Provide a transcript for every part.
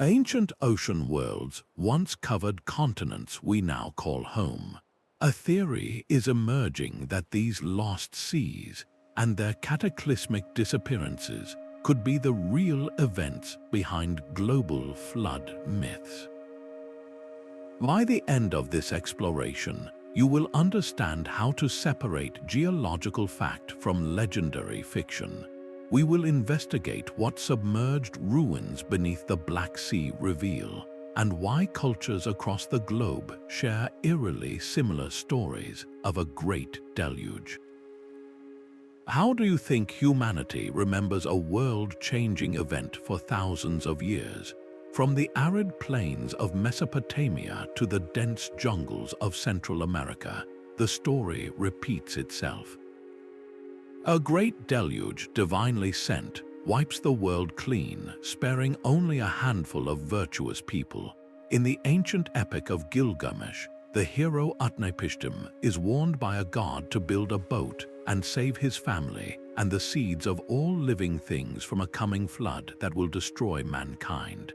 Ancient ocean worlds once covered continents we now call home. A theory is emerging that these lost seas and their cataclysmic disappearances could be the real events behind global flood myths. By the end of this exploration, you will understand how to separate geological fact from legendary fiction. We will investigate what submerged ruins beneath the Black Sea reveal, and why cultures across the globe share eerily similar stories of a great deluge. How do you think humanity remembers a world-changing event for thousands of years? From the arid plains of Mesopotamia to the dense jungles of Central America, the story repeats itself. A great deluge, divinely sent, wipes the world clean, sparing only a handful of virtuous people. In the ancient Epic of Gilgamesh, the hero Utnapishtim is warned by a god to build a boat and save his family and the seeds of all living things from a coming flood that will destroy mankind.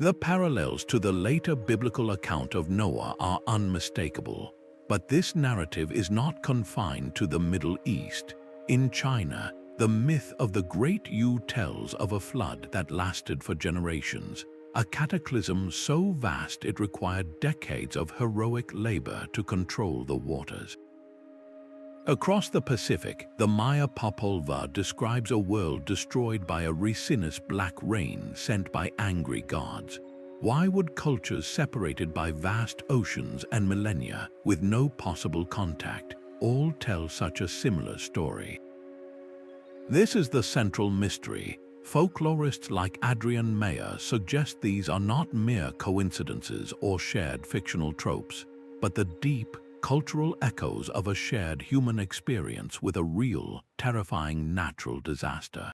The parallels to the later biblical account of Noah are unmistakable, but this narrative is not confined to the Middle East. In China, the myth of the Great Yu tells of a flood that lasted for generations, a cataclysm so vast it required decades of heroic labor to control the waters. Across the Pacific, the Maya Popolvuh describes a world destroyed by a resinous black rain sent by angry gods. Why would cultures separated by vast oceans and millennia with no possible contact all tell such a similar story? This is the central mystery. Folklorists like Adrian Mayer suggest these are not mere coincidences or shared fictional tropes, but the deep, cultural echoes of a shared human experience with a real, terrifying natural disaster.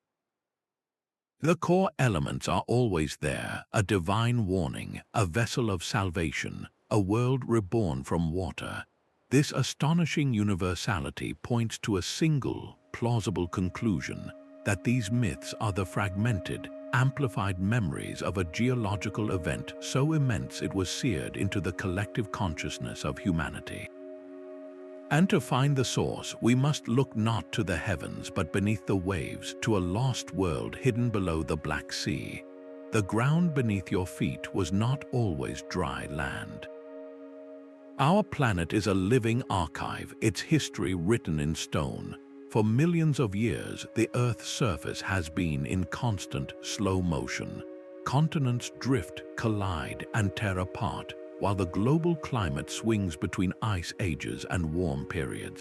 The core elements are always there: a divine warning, a vessel of salvation, a world reborn from water. This astonishing universality points to a single, plausible conclusion: that these myths are the fragmented, amplified memories of a geological event so immense it was seared into the collective consciousness of humanity. And to find the source, we must look not to the heavens but beneath the waves, to a lost world hidden below the Black Sea. The ground beneath your feet was not always dry land. Our planet is a living archive, its history written in stone. For millions of years, the Earth's surface has been in constant, slow motion. Continents drift, collide, and tear apart, while the global climate swings between ice ages and warm periods.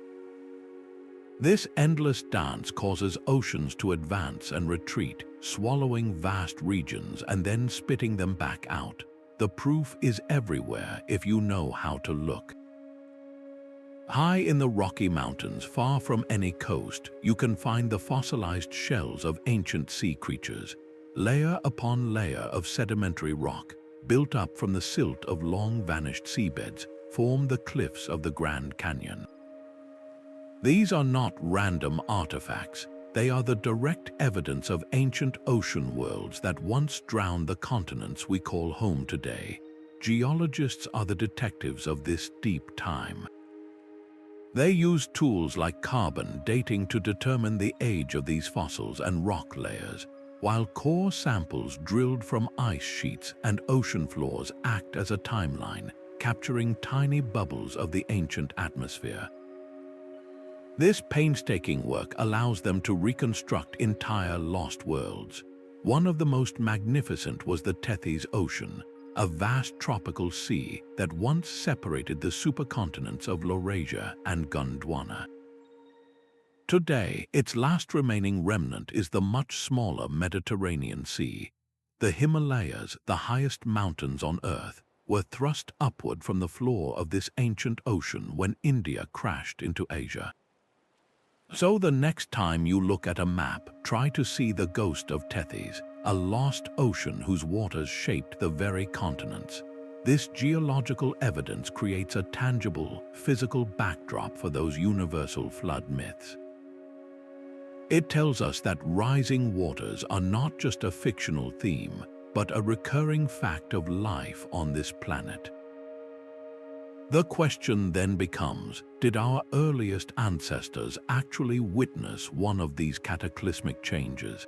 This endless dance causes oceans to advance and retreat, swallowing vast regions and then spitting them back out. The proof is everywhere if you know how to look. High in the Rocky Mountains, far from any coast, you can find the fossilized shells of ancient sea creatures. Layer upon layer of sedimentary rock, built up from the silt of long-vanished seabeds, form the cliffs of the Grand Canyon. These are not random artifacts. They are the direct evidence of ancient ocean worlds that once drowned the continents we call home today. Geologists are the detectives of this deep time. They use tools like carbon dating to determine the age of these fossils and rock layers, while core samples drilled from ice sheets and ocean floors act as a timeline, capturing tiny bubbles of the ancient atmosphere. This painstaking work allows them to reconstruct entire lost worlds. One of the most magnificent was the Tethys Ocean, a vast tropical sea that once separated the supercontinents of Laurasia and Gondwana. Today, its last remaining remnant is the much smaller Mediterranean Sea. The Himalayas, the highest mountains on Earth, were thrust upward from the floor of this ancient ocean when India crashed into Asia. So the next time you look at a map, try to see the ghost of Tethys, a lost ocean whose waters shaped the very continents. This geological evidence creates a tangible, physical backdrop for those universal flood myths. It tells us that rising waters are not just a fictional theme, but a recurring fact of life on this planet. The question then becomes, did our earliest ancestors actually witness one of these cataclysmic changes?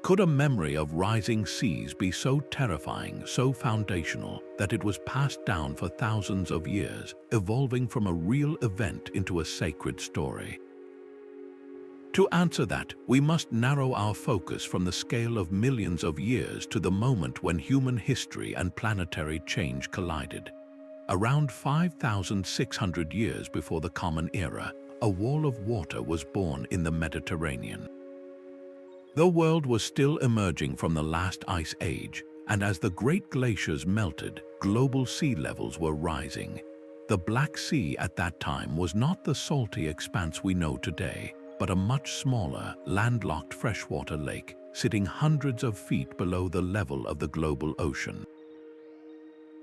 Could a memory of rising seas be so terrifying, so foundational, that it was passed down for thousands of years, evolving from a real event into a sacred story? To answer that, we must narrow our focus from the scale of millions of years to the moment when human history and planetary change collided. Around 5,600 years before the Common Era, a wall of water was born in the Mediterranean. The world was still emerging from the last ice age, and as the great glaciers melted, global sea levels were rising. The Black Sea at that time was not the salty expanse we know today, but a much smaller, landlocked freshwater lake, sitting hundreds of feet below the level of the global ocean.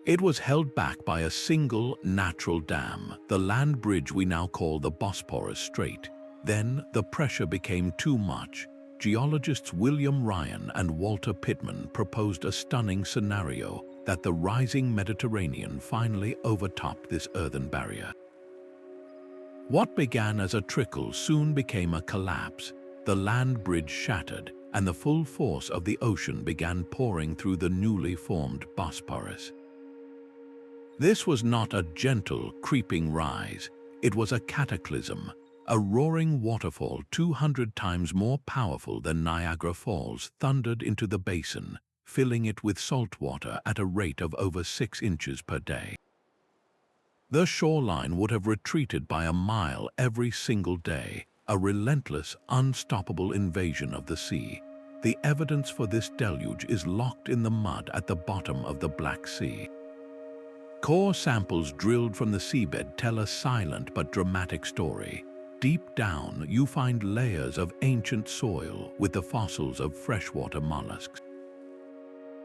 It was held back by a single natural dam, the land bridge we now call the Bosporus Strait. Then the pressure became too much. Geologists William Ryan and Walter Pittman proposed a stunning scenario that the rising Mediterranean finally overtopped this earthen barrier. What began as a trickle soon became a collapse. The land bridge shattered, and the full force of the ocean began pouring through the newly formed Bosporus. This was not a gentle, creeping rise. It was a cataclysm, a roaring waterfall 200 times more powerful than Niagara Falls thundered into the basin, filling it with salt water at a rate of over 6 inches per day. The shoreline would have retreated by a mile every single day, a relentless, unstoppable invasion of the sea. The evidence for this deluge is locked in the mud at the bottom of the Black Sea. Core samples drilled from the seabed tell a silent but dramatic story. Deep down, you find layers of ancient soil with the fossils of freshwater mollusks.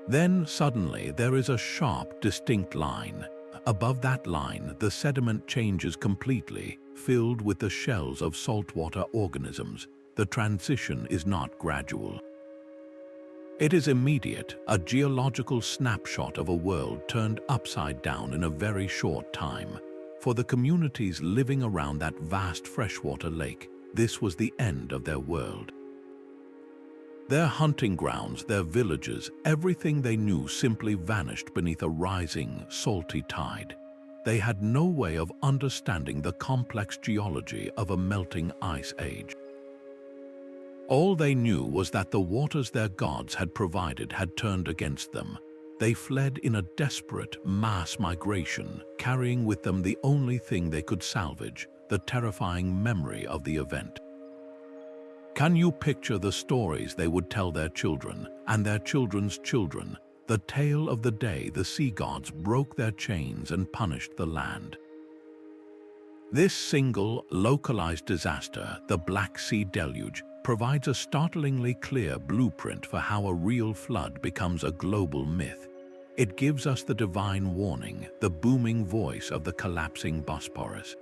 Then, suddenly, there is a sharp, distinct line. Above that line, the sediment changes completely, filled with the shells of saltwater organisms. The transition is not gradual. It is immediate, a geological snapshot of a world turned upside down in a very short time. For the communities living around that vast freshwater lake, this was the end of their world. Their hunting grounds, their villages, everything they knew simply vanished beneath a rising, salty tide. They had no way of understanding the complex geology of a melting ice age. All they knew was that the waters their gods had provided had turned against them. They fled in a desperate mass migration, carrying with them the only thing they could salvage, the terrifying memory of the event. Can you picture the stories they would tell their children and their children's children? The tale of the day the sea gods broke their chains and punished the land. This single, localized disaster, the Black Sea Deluge, provides a startlingly clear blueprint for how a real flood becomes a global myth. It gives us the divine warning, the booming voice of the collapsing Bosporus.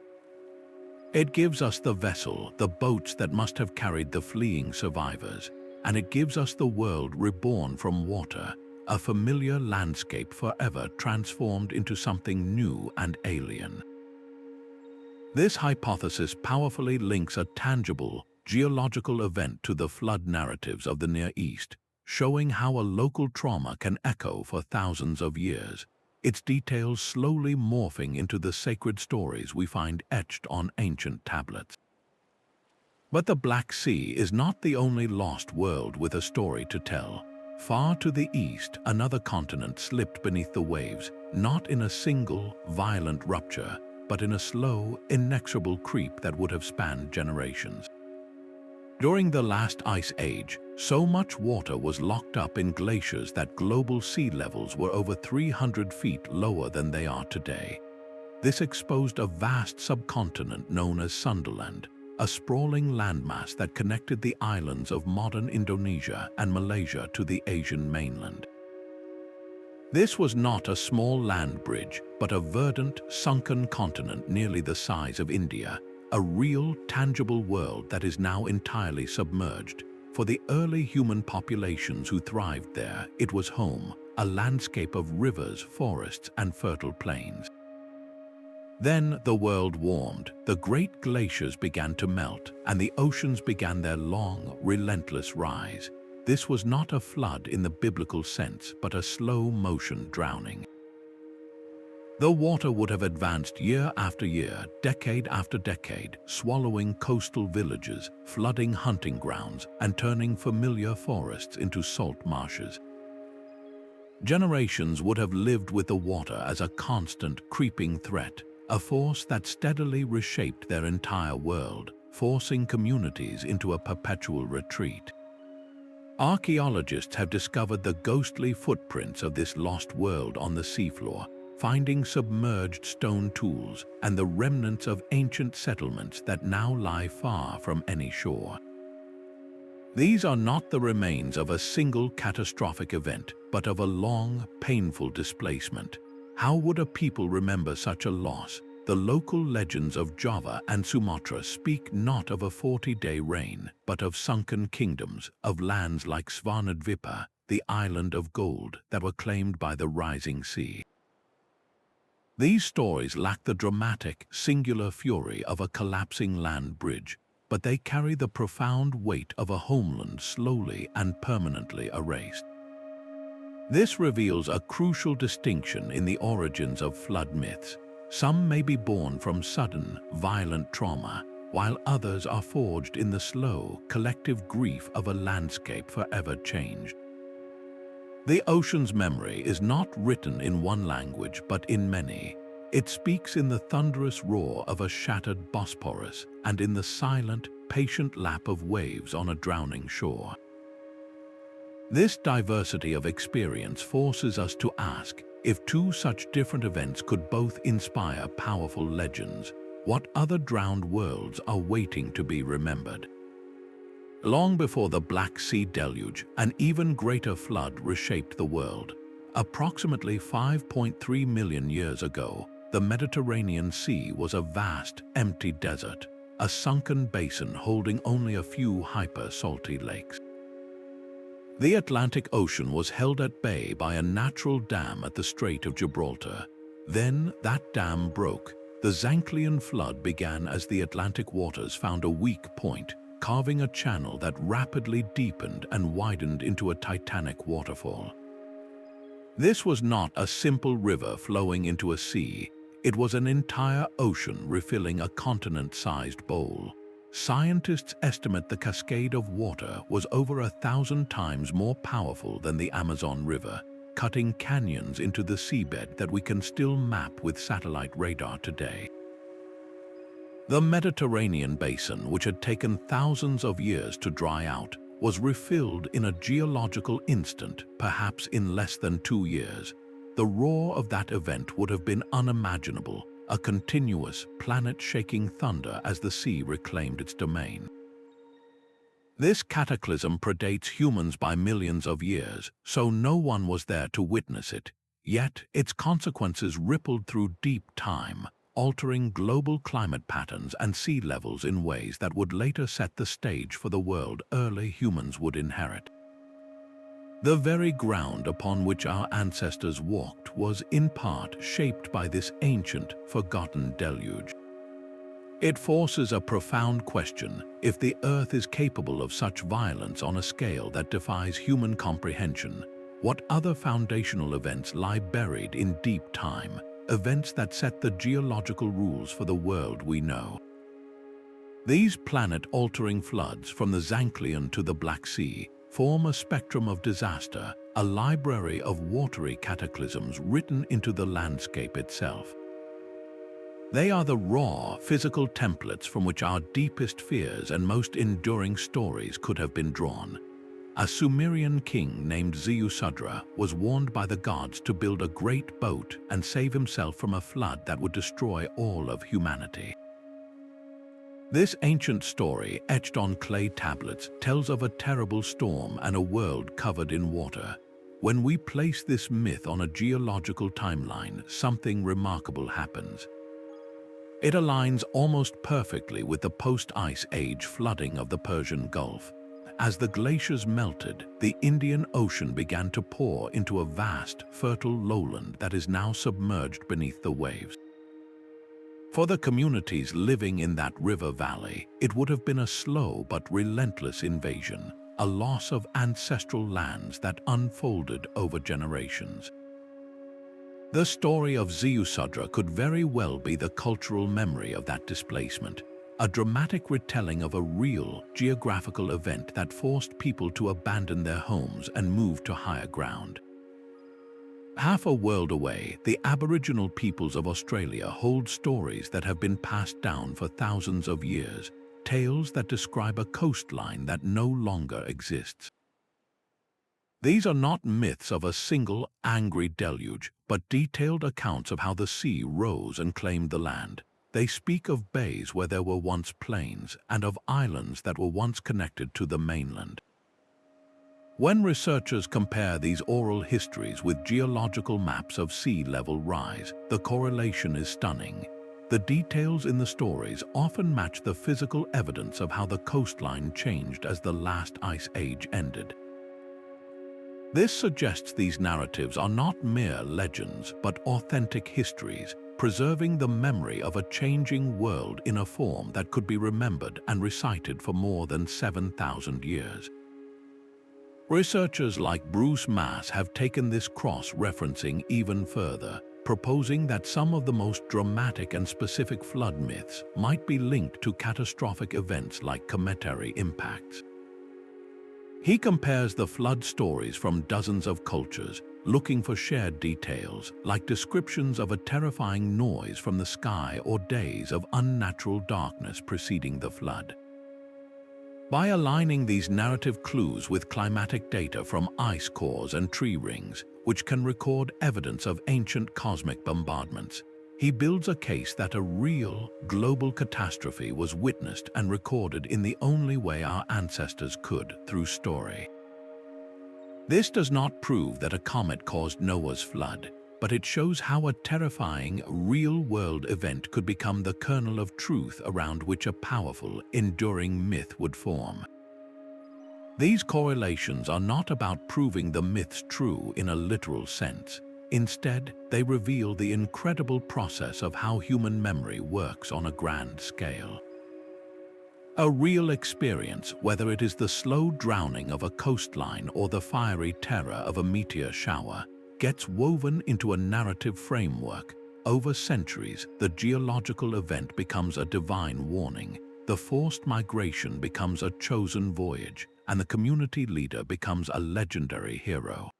It gives us the vessel, the boats that must have carried the fleeing survivors, and it gives us the world reborn from water, a familiar landscape forever transformed into something new and alien. This hypothesis powerfully links a tangible, geological event to the flood narratives of the Near East, showing how a local trauma can echo for thousands of years, its details slowly morphing into the sacred stories we find etched on ancient tablets. But the Black Sea is not the only lost world with a story to tell. Far to the east, another continent slipped beneath the waves, not in a single, violent rupture, but in a slow, inexorable creep that would have spanned generations. During the last ice age, so much water was locked up in glaciers that global sea levels were over 300 feet lower than they are today. This exposed a vast subcontinent known as Sundaland, a sprawling landmass that connected the islands of modern Indonesia and Malaysia to the Asian mainland. This was not a small land bridge, but a verdant, sunken continent nearly the size of India, a real, tangible world that is now entirely submerged. For the early human populations who thrived there, it was home, a landscape of rivers, forests, and fertile plains. Then the world warmed, the great glaciers began to melt, and the oceans began their long, relentless rise. This was not a flood in the biblical sense, but a slow-motion drowning. The water would have advanced year after year, decade after decade, swallowing coastal villages, flooding hunting grounds, and turning familiar forests into salt marshes. Generations would have lived with the water as a constant, creeping threat, a force that steadily reshaped their entire world, forcing communities into a perpetual retreat. Archaeologists have discovered the ghostly footprints of this lost world on the seafloor, finding submerged stone tools and the remnants of ancient settlements that now lie far from any shore. These are not the remains of a single catastrophic event, but of a long, painful displacement. How would a people remember such a loss? The local legends of Java and Sumatra speak not of a 40-day reign, but of sunken kingdoms, of lands like Svanadvipa, the island of gold, that were claimed by the rising sea. These stories lack the dramatic, singular fury of a collapsing land bridge, but they carry the profound weight of a homeland slowly and permanently erased. This reveals a crucial distinction in the origins of flood myths. Some may be born from sudden, violent trauma, while others are forged in the slow, collective grief of a landscape forever changed. The ocean's memory is not written in one language, but in many. It speaks in the thunderous roar of a shattered Bosporus and in the silent, patient lap of waves on a drowning shore. This diversity of experience forces us to ask, if two such different events could both inspire powerful legends, what other drowned worlds are waiting to be remembered? Long before the Black Sea deluge, an even greater flood reshaped the world. Approximately 5.3 million years ago, the Mediterranean Sea was a vast, empty desert, a sunken basin holding only a few hyper-salty lakes. The Atlantic Ocean was held at bay by a natural dam at the Strait of Gibraltar. Then that dam broke. The Zanclean flood began as the Atlantic waters found a weak point, carving a channel that rapidly deepened and widened into a titanic waterfall. This was not a simple river flowing into a sea. It was an entire ocean refilling a continent-sized bowl. Scientists estimate the cascade of water was over 1,000 times more powerful than the Amazon River, cutting canyons into the seabed that we can still map with satellite radar today. The Mediterranean basin, which had taken thousands of years to dry out, was refilled in a geological instant, perhaps in less than 2 years. The roar of that event would have been unimaginable, a continuous, planet-shaking thunder as the sea reclaimed its domain. This cataclysm predates humans by millions of years, so no one was there to witness it. Yet, its consequences rippled through deep time, altering global climate patterns and sea levels in ways that would later set the stage for the world early humans would inherit. The very ground upon which our ancestors walked was in part shaped by this ancient, forgotten deluge. It forces a profound question: if the Earth is capable of such violence on a scale that defies human comprehension, what other foundational events lie buried in deep time, events that set the geological rules for the world we know? These planet-altering floods, from the Zanclean to the Black Sea, form a spectrum of disaster, a library of watery cataclysms written into the landscape itself. They are the raw, physical templates from which our deepest fears and most enduring stories could have been drawn. A Sumerian king named Ziusudra was warned by the gods to build a great boat and save himself from a flood that would destroy all of humanity. This ancient story, etched on clay tablets, tells of a terrible storm and a world covered in water. When we place this myth on a geological timeline, something remarkable happens. It aligns almost perfectly with the post-Ice Age flooding of the Persian Gulf. As the glaciers melted, the Indian Ocean began to pour into a vast, fertile lowland that is now submerged beneath the waves. For the communities living in that river valley, it would have been a slow but relentless invasion, a loss of ancestral lands that unfolded over generations. The story of Ziusudra could very well be the cultural memory of that displacement, a dramatic retelling of a real geographical event that forced people to abandon their homes and move to higher ground. Half a world away, the Aboriginal peoples of Australia hold stories that have been passed down for thousands of years, tales that describe a coastline that no longer exists. These are not myths of a single angry deluge, but detailed accounts of how the sea rose and claimed the land. They speak of bays where there were once plains and of islands that were once connected to the mainland. When researchers compare these oral histories with geological maps of sea level rise, the correlation is stunning. The details in the stories often match the physical evidence of how the coastline changed as the last ice age ended. This suggests these narratives are not mere legends, but authentic histories, preserving the memory of a changing world in a form that could be remembered and recited for more than 7,000 years. Researchers like Bruce Mass have taken this cross-referencing even further, proposing that some of the most dramatic and specific flood myths might be linked to catastrophic events like cometary impacts. He compares the flood stories from dozens of cultures, looking for shared details, like descriptions of a terrifying noise from the sky or days of unnatural darkness preceding the flood. By aligning these narrative clues with climatic data from ice cores and tree rings, which can record evidence of ancient cosmic bombardments, he builds a case that a real, global catastrophe was witnessed and recorded in the only way our ancestors could, through story. This does not prove that a comet caused Noah's flood, but it shows how a terrifying, real-world event could become the kernel of truth around which a powerful, enduring myth would form. These correlations are not about proving the myths true in a literal sense. Instead, they reveal the incredible process of how human memory works on a grand scale. A real experience, whether it is the slow drowning of a coastline or the fiery terror of a meteor shower, gets woven into a narrative framework. Over centuries, the geological event becomes a divine warning, the forced migration becomes a chosen voyage, and the community leader becomes a legendary hero.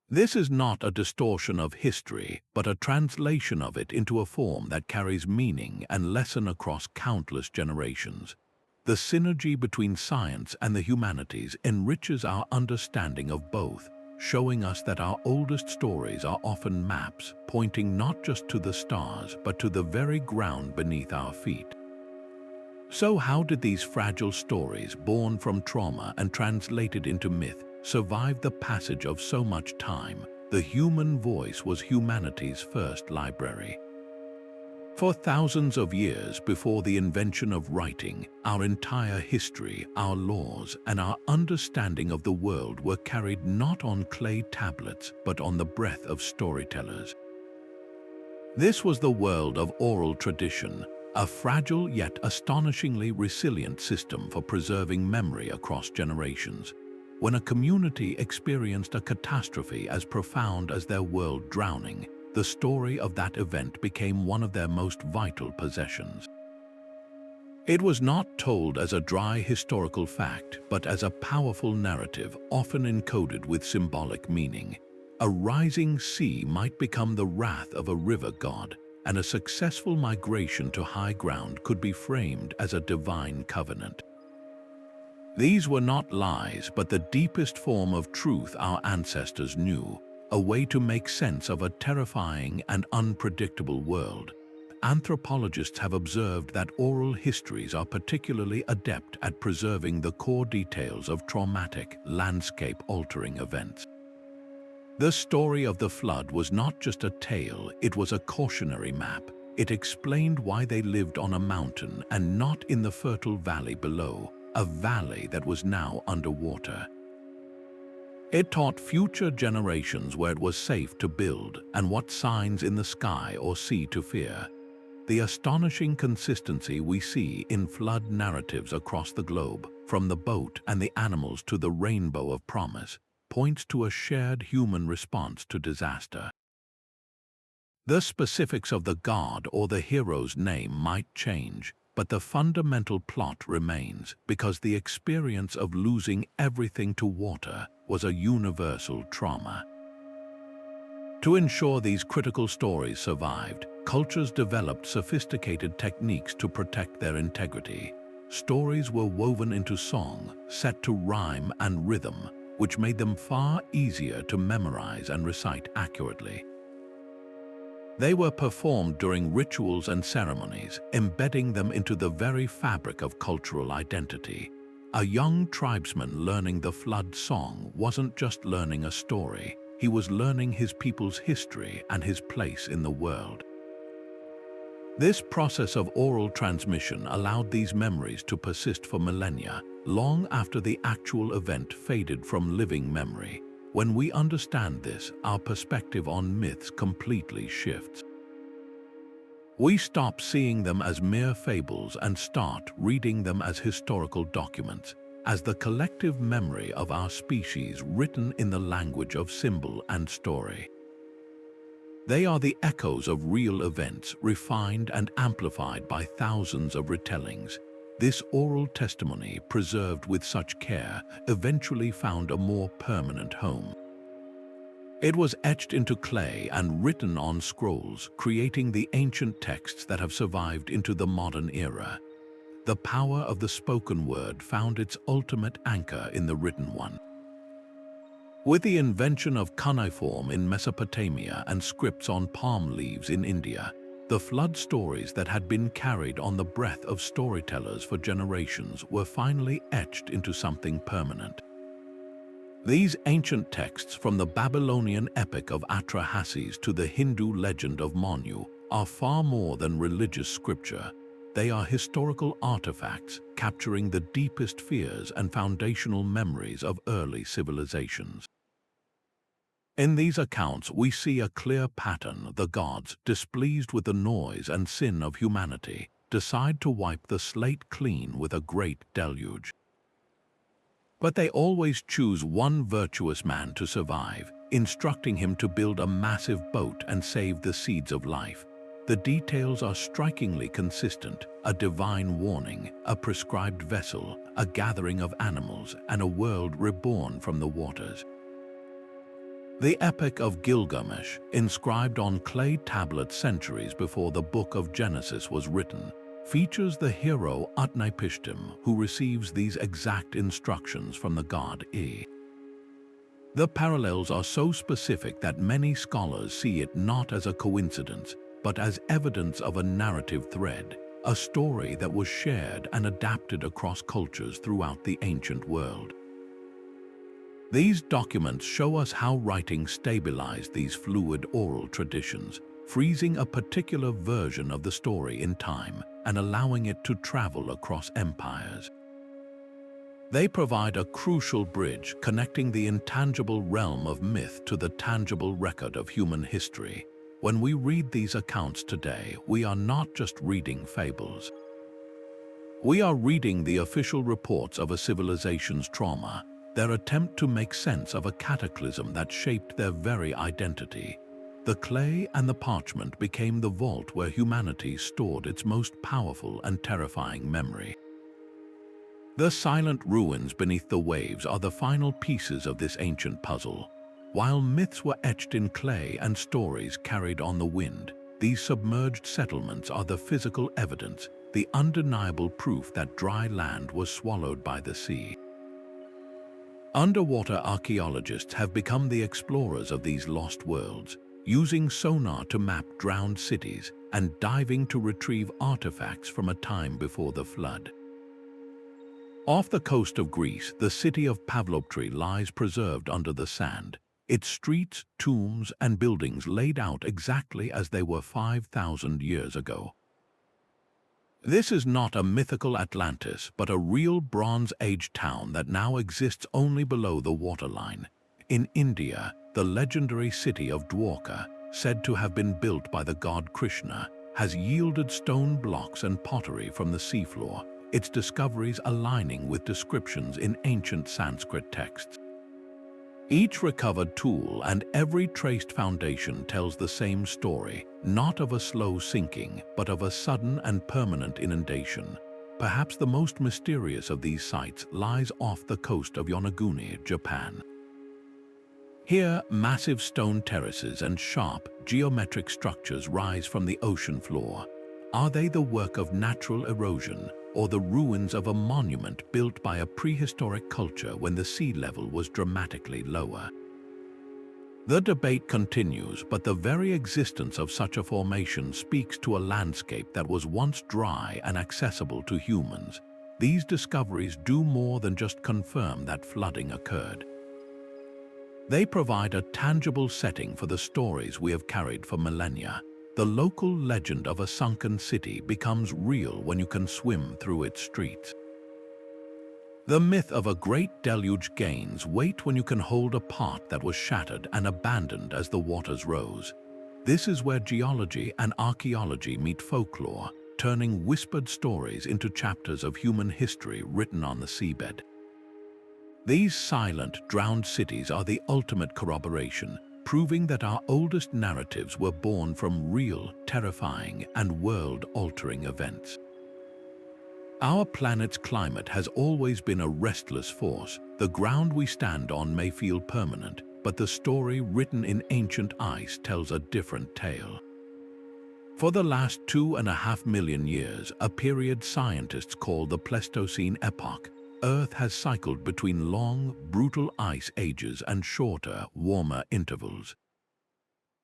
This is not a distortion of history, but a translation of it into a form that carries meaning and lesson across countless generations. The synergy between science and the humanities enriches our understanding of both, showing us that our oldest stories are often maps, pointing not just to the stars, but to the very ground beneath our feet. So how did these fragile stories, born from trauma and translated into myth, survive the passage of so much time? The human voice was humanity's first library. For thousands of years before the invention of writing, our entire history, our laws, and our understanding of the world were carried not on clay tablets, but on the breath of storytellers. This was the world of oral tradition, a fragile yet astonishingly resilient system for preserving memory across generations. When a community experienced a catastrophe as profound as their world drowning, the story of that event became one of their most vital possessions. It was not told as a dry historical fact, but as a powerful narrative, often encoded with symbolic meaning. A rising sea might become the wrath of a river god, and a successful migration to high ground could be framed as a divine covenant. These were not lies, but the deepest form of truth our ancestors knew, a way to make sense of a terrifying and unpredictable world. Anthropologists have observed that oral histories are particularly adept at preserving the core details of traumatic, landscape-altering events. The story of the flood was not just a tale, it was a cautionary map. It explained why they lived on a mountain and not in the fertile valley below, a valley that was now underwater. It taught future generations where it was safe to build and what signs in the sky or sea to fear. The astonishing consistency we see in flood narratives across the globe, from the boat and the animals to the rainbow of promise, points to a shared human response to disaster. The specifics of the god or the hero's name might change, but the fundamental plot remains because the experience of losing everything to water was a universal trauma. To ensure these critical stories survived, cultures developed sophisticated techniques to protect their integrity. Stories were woven into song, set to rhyme and rhythm, which made them far easier to memorize and recite accurately. They were performed during rituals and ceremonies, embedding them into the very fabric of cultural identity. A young tribesman learning the flood song wasn't just learning a story, he was learning his people's history and his place in the world. This process of oral transmission allowed these memories to persist for millennia, long after the actual event faded from living memory. When we understand this, our perspective on myths completely shifts. We stop seeing them as mere fables and start reading them as historical documents, as the collective memory of our species written in the language of symbol and story. They are the echoes of real events, refined and amplified by thousands of retellings. This oral testimony, preserved with such care, eventually found a more permanent home. It was etched into clay and written on scrolls, creating the ancient texts that have survived into the modern era. The power of the spoken word found its ultimate anchor in the written one. With the invention of cuneiform in Mesopotamia and scripts on palm leaves in India, the flood stories that had been carried on the breath of storytellers for generations were finally etched into something permanent. These ancient texts, from the Babylonian Epic of Atlantis to the Hindu legend of Manu, are far more than religious scripture. They are historical artifacts capturing the deepest fears and foundational memories of early civilizations. In these accounts, we see a clear pattern. The gods, displeased with the noise and sin of humanity, decide to wipe the slate clean with a great deluge. But they always choose one virtuous man to survive, instructing him to build a massive boat and save the seeds of life. The details are strikingly consistent: a divine warning, a prescribed vessel, a gathering of animals, and a world reborn from the waters. The Epic of Gilgamesh, inscribed on clay tablets centuries before the book of Genesis was written, features the hero Utnapishtim, who receives these exact instructions from the god E. The parallels are so specific that many scholars see it not as a coincidence, but as evidence of a narrative thread, a story that was shared and adapted across cultures throughout the ancient world. These documents show us how writing stabilized these fluid oral traditions, freezing a particular version of the story in time and allowing it to travel across empires. They provide a crucial bridge connecting the intangible realm of myth to the tangible record of human history. When we read these accounts today, we are not just reading fables. We are reading the official reports of a civilization's trauma, their attempt to make sense of a cataclysm that shaped their very identity. The clay and the parchment became the vault where humanity stored its most powerful and terrifying memory. The silent ruins beneath the waves are the final pieces of this ancient puzzle. While myths were etched in clay and stories carried on the wind, these submerged settlements are the physical evidence, the undeniable proof that dry land was swallowed by the sea. Underwater archaeologists have become the explorers of these lost worlds, using sonar to map drowned cities and diving to retrieve artifacts from a time before the flood. Off the coast of Greece, the city of Pavloptri lies preserved under the sand, its streets, tombs, and buildings laid out exactly as they were 5,000 years ago. This is not a mythical Atlantis, but a real Bronze Age town that now exists only below the waterline. In India, the legendary city of Dwarka, said to have been built by the god Krishna, has yielded stone blocks and pottery from the seafloor, its discoveries aligning with descriptions in ancient Sanskrit texts. Each recovered tool and every traced foundation tells the same story, not of a slow sinking, but of a sudden and permanent inundation. Perhaps the most mysterious of these sites lies off the coast of Yonaguni, Japan. Here, massive stone terraces and sharp, geometric structures rise from the ocean floor. Are they the work of natural erosion, or the ruins of a monument built by a prehistoric culture when the sea level was dramatically lower? The debate continues, but the very existence of such a formation speaks to a landscape that was once dry and accessible to humans. These discoveries do more than just confirm that flooding occurred. They provide a tangible setting for the stories we have carried for millennia. The local legend of a sunken city becomes real when you can swim through its streets. The myth of a great deluge gains weight when you can hold a pot that was shattered and abandoned as the waters rose. This is where geology and archaeology meet folklore, turning whispered stories into chapters of human history written on the seabed. These silent, drowned cities are the ultimate corroboration, proving that our oldest narratives were born from real, terrifying, and world-altering events. Our planet's climate has always been a restless force. The ground we stand on may feel permanent, but the story written in ancient ice tells a different tale. For the last 2.5 million years, a period scientists call the Pleistocene epoch, Earth has cycled between long, brutal ice ages and shorter, warmer intervals.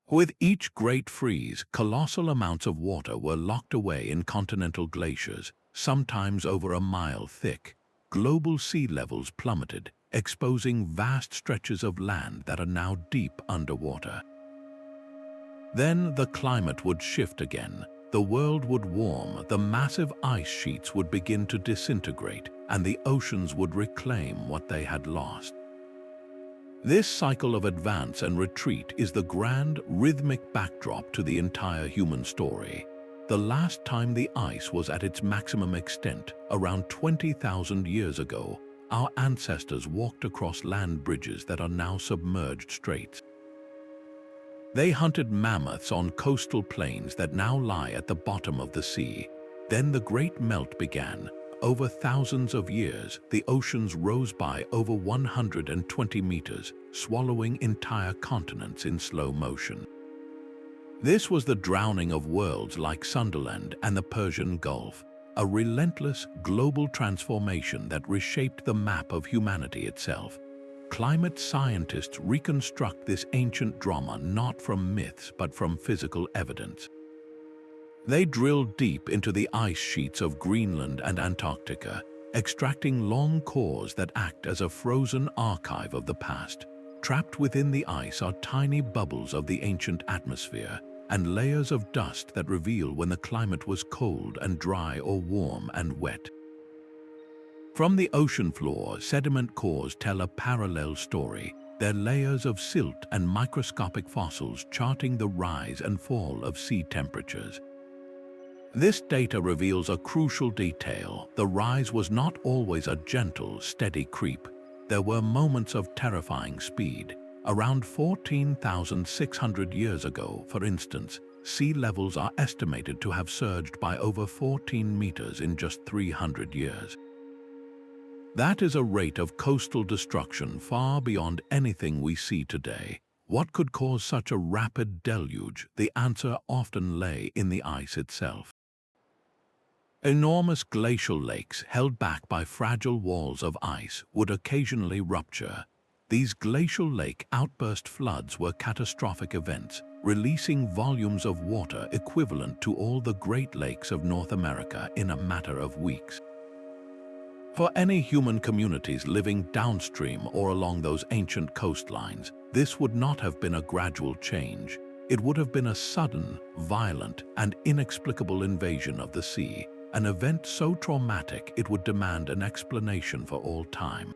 With each great freeze, colossal amounts of water were locked away in continental glaciers, sometimes over a mile thick. Global sea levels plummeted, exposing vast stretches of land that are now deep underwater. Then the climate would shift again. The world would warm, the massive ice sheets would begin to disintegrate, and the oceans would reclaim what they had lost. This cycle of advance and retreat is the grand, rhythmic backdrop to the entire human story. The last time the ice was at its maximum extent, around 20,000 years ago, our ancestors walked across land bridges that are now submerged straits. They hunted mammoths on coastal plains that now lie at the bottom of the sea. Then the great melt began. Over thousands of years, the oceans rose by over 120 meters, swallowing entire continents in slow motion. This was the drowning of worlds like Sundaland and the Persian Gulf, a relentless global transformation that reshaped the map of humanity itself. Climate scientists reconstruct this ancient drama not from myths but from physical evidence. They drill deep into the ice sheets of Greenland and Antarctica, extracting long cores that act as a frozen archive of the past. Trapped within the ice are tiny bubbles of the ancient atmosphere and layers of dust that reveal when the climate was cold and dry or warm and wet. From the ocean floor, sediment cores tell a parallel story, their layers of silt and microscopic fossils charting the rise and fall of sea temperatures. This data reveals a crucial detail. The rise was not always a gentle, steady creep. There were moments of terrifying speed. Around 14,600 years ago, for instance, sea levels are estimated to have surged by over 14 meters in just 300 years. That is a rate of coastal destruction far beyond anything we see today. What could cause such a rapid deluge? The answer often lay in the ice itself. Enormous glacial lakes held back by fragile walls of ice would occasionally rupture. These glacial lake outburst floods were catastrophic events, releasing volumes of water equivalent to all the Great Lakes of North America in a matter of weeks. For any human communities living downstream or along those ancient coastlines, this would not have been a gradual change. It would have been a sudden, violent, and inexplicable invasion of the sea. an event so traumatic it would demand an explanation for all time.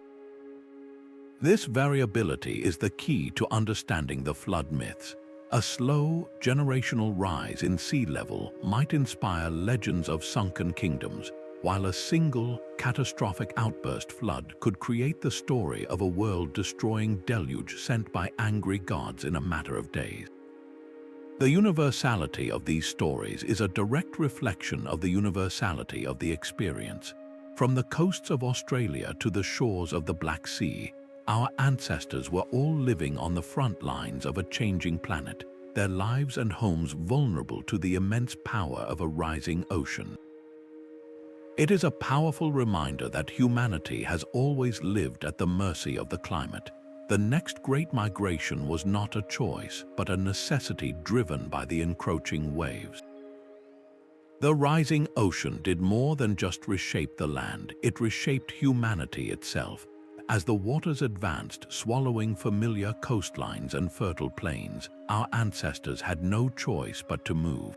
This variability is the key to understanding the flood myths. A slow, generational rise in sea level might inspire legends of sunken kingdoms, while a single, catastrophic outburst flood could create the story of a world-destroying deluge sent by angry gods in a matter of days. The universality of these stories is a direct reflection of the universality of the experience. From the coasts of Australia to the shores of the Black Sea, our ancestors were all living on the front lines of a changing planet, their lives and homes vulnerable to the immense power of a rising ocean. It is a powerful reminder that humanity has always lived at the mercy of the climate. The next great migration was not a choice, but a necessity driven by the encroaching waves. The rising ocean did more than just reshape the land, it reshaped humanity itself. As the waters advanced, swallowing familiar coastlines and fertile plains, our ancestors had no choice but to move.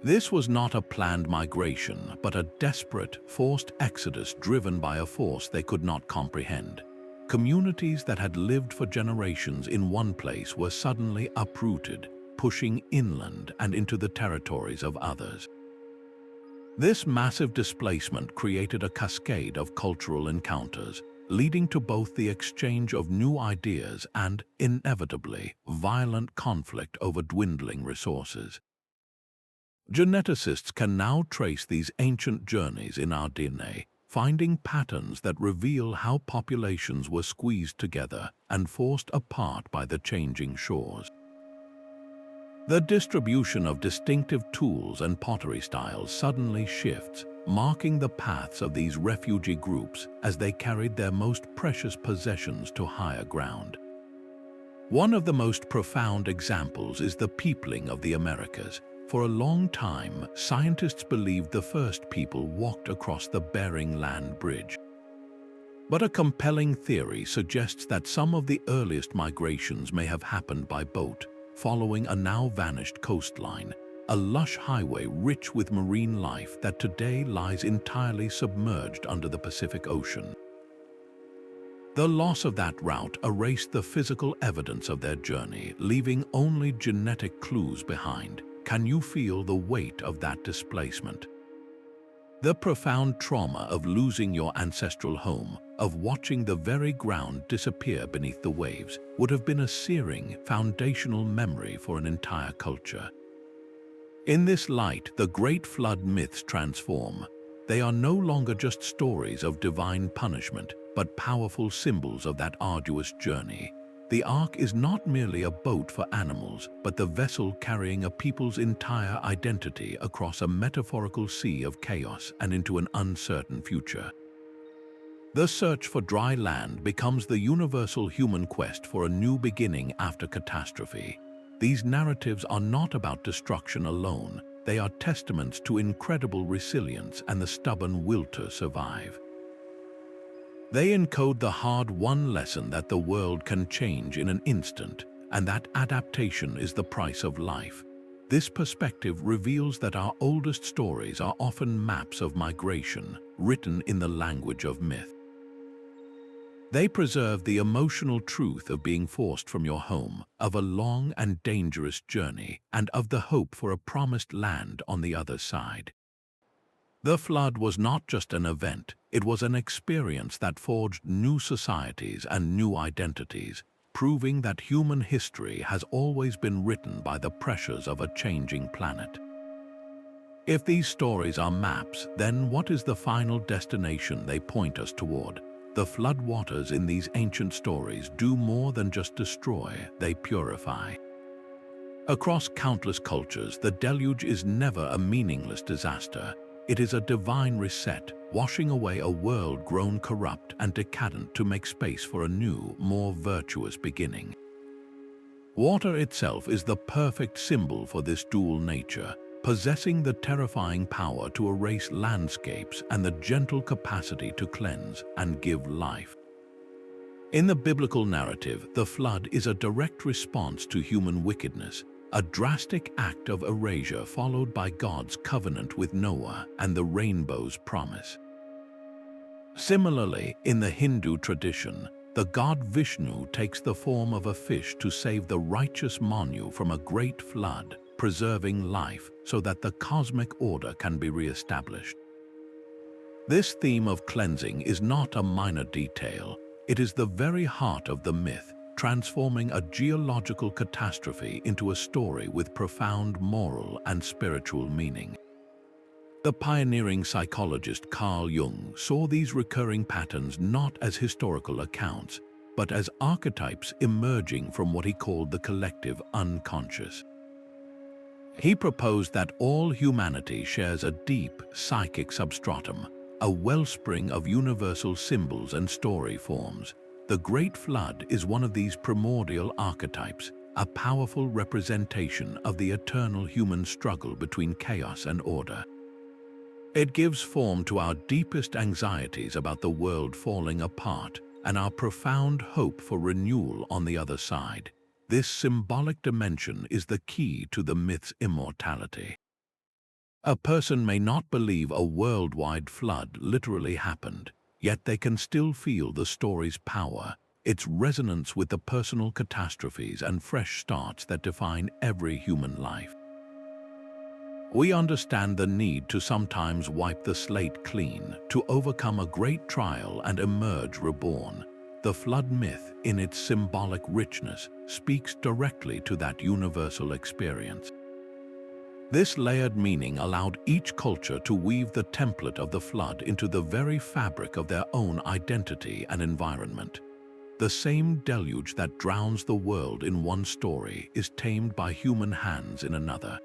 This was not a planned migration, but a desperate, forced exodus driven by a force they could not comprehend. Communities that had lived for generations in one place were suddenly uprooted, pushing inland and into the territories of others. This massive displacement created a cascade of cultural encounters, leading to both the exchange of new ideas and, inevitably, violent conflict over dwindling resources. Geneticists can now trace these ancient journeys in our DNA, finding patterns that reveal how populations were squeezed together and forced apart by the changing shores. The distribution of distinctive tools and pottery styles suddenly shifts, marking the paths of these refugee groups as they carried their most precious possessions to higher ground. One of the most profound examples is the peopling of the Americas. For a long time, scientists believed the first people walked across the Bering Land Bridge. But a compelling theory suggests that some of the earliest migrations may have happened by boat, following a now-vanished coastline, a lush highway rich with marine life that today lies entirely submerged under the Pacific Ocean. The loss of that route erased the physical evidence of their journey, leaving only genetic clues behind. Can you feel the weight of that displacement? The profound trauma of losing your ancestral home, of watching the very ground disappear beneath the waves, would have been a searing, foundational memory for an entire culture. In this light, the great flood myths transform. They are no longer just stories of divine punishment, but powerful symbols of that arduous journey. The Ark is not merely a boat for animals, but the vessel carrying a people's entire identity across a metaphorical sea of chaos and into an uncertain future. The search for dry land becomes the universal human quest for a new beginning after catastrophe. These narratives are not about destruction alone, they are testaments to incredible resilience and the stubborn will to survive. They encode the hard-won lesson that the world can change in an instant, and that adaptation is the price of life. This perspective reveals that our oldest stories are often maps of migration, written in the language of myth. They preserve the emotional truth of being forced from your home, of a long and dangerous journey, and of the hope for a promised land on the other side. The flood was not just an event, it was an experience that forged new societies and new identities, proving that human history has always been written by the pressures of a changing planet. If these stories are maps, then what is the final destination they point us toward? The floodwaters in these ancient stories do more than just destroy, they purify. Across countless cultures, the deluge is never a meaningless disaster. It is a divine reset, washing away a world grown corrupt and decadent to make space for a new, more virtuous beginning. Water itself is the perfect symbol for this dual nature, possessing the terrifying power to erase landscapes and the gentle capacity to cleanse and give life. In the biblical narrative, the flood is a direct response to human wickedness. a drastic act of erasure followed by God's covenant with Noah and the rainbow's promise. Similarly, in the Hindu tradition, the god Vishnu takes the form of a fish to save the righteous Manu from a great flood, preserving life so that the cosmic order can be re-established. This theme of cleansing is not a minor detail. It is the very heart of the myth, transforming a geological catastrophe into a story with profound moral and spiritual meaning. The pioneering psychologist Carl Jung saw these recurring patterns not as historical accounts, but as archetypes emerging from what he called the collective unconscious. He proposed that all humanity shares a deep psychic substratum, a wellspring of universal symbols and story forms. The Great Flood is one of these primordial archetypes, a powerful representation of the eternal human struggle between chaos and order. It gives form to our deepest anxieties about the world falling apart and our profound hope for renewal on the other side. This symbolic dimension is the key to the myth's immortality. A person may not believe a worldwide flood literally happened, yet they can still feel the story's power, its resonance with the personal catastrophes and fresh starts that define every human life. We understand the need to sometimes wipe the slate clean, to overcome a great trial and emerge reborn. The flood myth, in its symbolic richness, speaks directly to that universal experience. This layered meaning allowed each culture to weave the template of the flood into the very fabric of their own identity and environment. The same deluge that drowns the world in one story is tamed by human hands in another.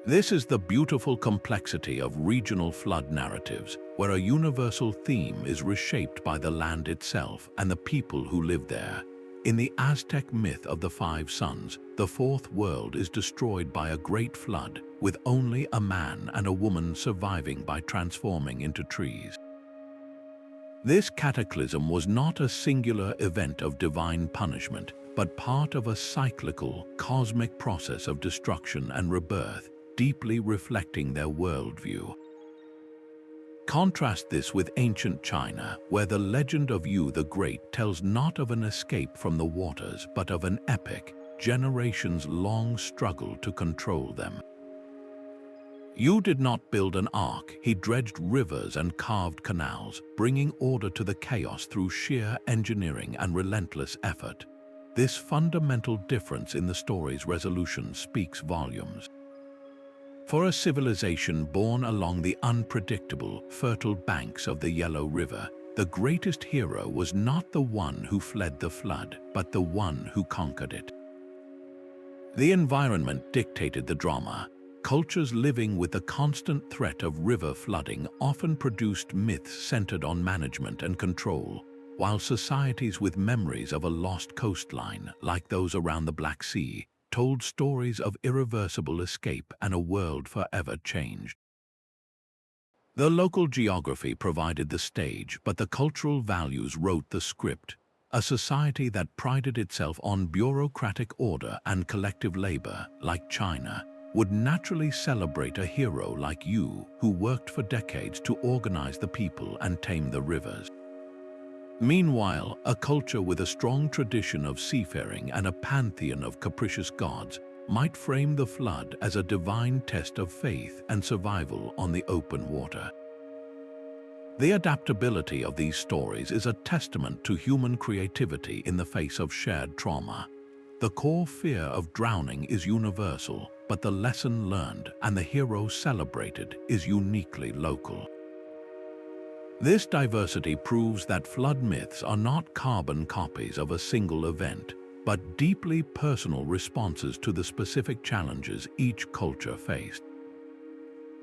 This is the beautiful complexity of regional flood narratives, where a universal theme is reshaped by the land itself and the people who live there. In the Aztec myth of the Five Suns, the fourth world is destroyed by a great flood, with only a man and a woman surviving by transforming into trees. This cataclysm was not a singular event of divine punishment, but part of a cyclical, cosmic process of destruction and rebirth, deeply reflecting their worldview. Contrast this with ancient China, where the legend of Yu the Great tells not of an escape from the waters, but of an epic, generations-long struggle to control them. Yu did not build an ark, he dredged rivers and carved canals, bringing order to the chaos through sheer engineering and relentless effort. This fundamental difference in the story's resolution speaks volumes. For a civilization born along the unpredictable, fertile banks of the Yellow River, the greatest hero was not the one who fled the flood, but the one who conquered it. The environment dictated the drama. Cultures living with the constant threat of river flooding often produced myths centered on management and control, while societies with memories of a lost coastline, like those around the Black Sea, told stories of irreversible escape and a world forever changed. The local geography provided the stage, but the cultural values wrote the script. A society that prided itself on bureaucratic order and collective labor, like China, would naturally celebrate a hero like Yu, who worked for decades to organize the people and tame the rivers. Meanwhile, a culture with a strong tradition of seafaring and a pantheon of capricious gods might frame the flood as a divine test of faith and survival on the open water. The adaptability of these stories is a testament to human creativity in the face of shared trauma. The core fear of drowning is universal, but the lesson learned and the hero celebrated is uniquely local. This diversity proves that flood myths are not carbon copies of a single event, but deeply personal responses to the specific challenges each culture faced.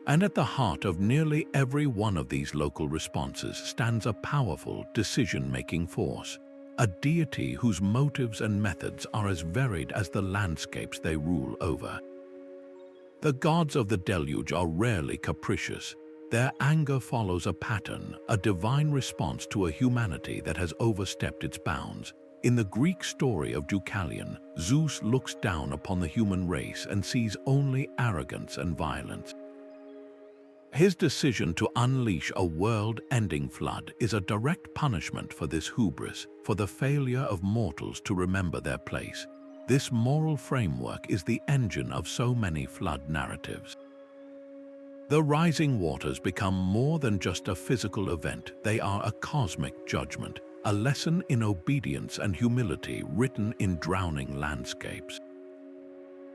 And at the heart of nearly every one of these local responses stands a powerful decision-making force, a deity whose motives and methods are as varied as the landscapes they rule over. The gods of the deluge are rarely capricious. Their anger follows a pattern, a divine response to a humanity that has overstepped its bounds. In the Greek story of Deucalion, Zeus looks down upon the human race and sees only arrogance and violence. His decision to unleash a world-ending flood is a direct punishment for this hubris, for the failure of mortals to remember their place. This moral framework is the engine of so many flood narratives. The rising waters become more than just a physical event. They are a cosmic judgment, a lesson in obedience and humility written in drowning landscapes.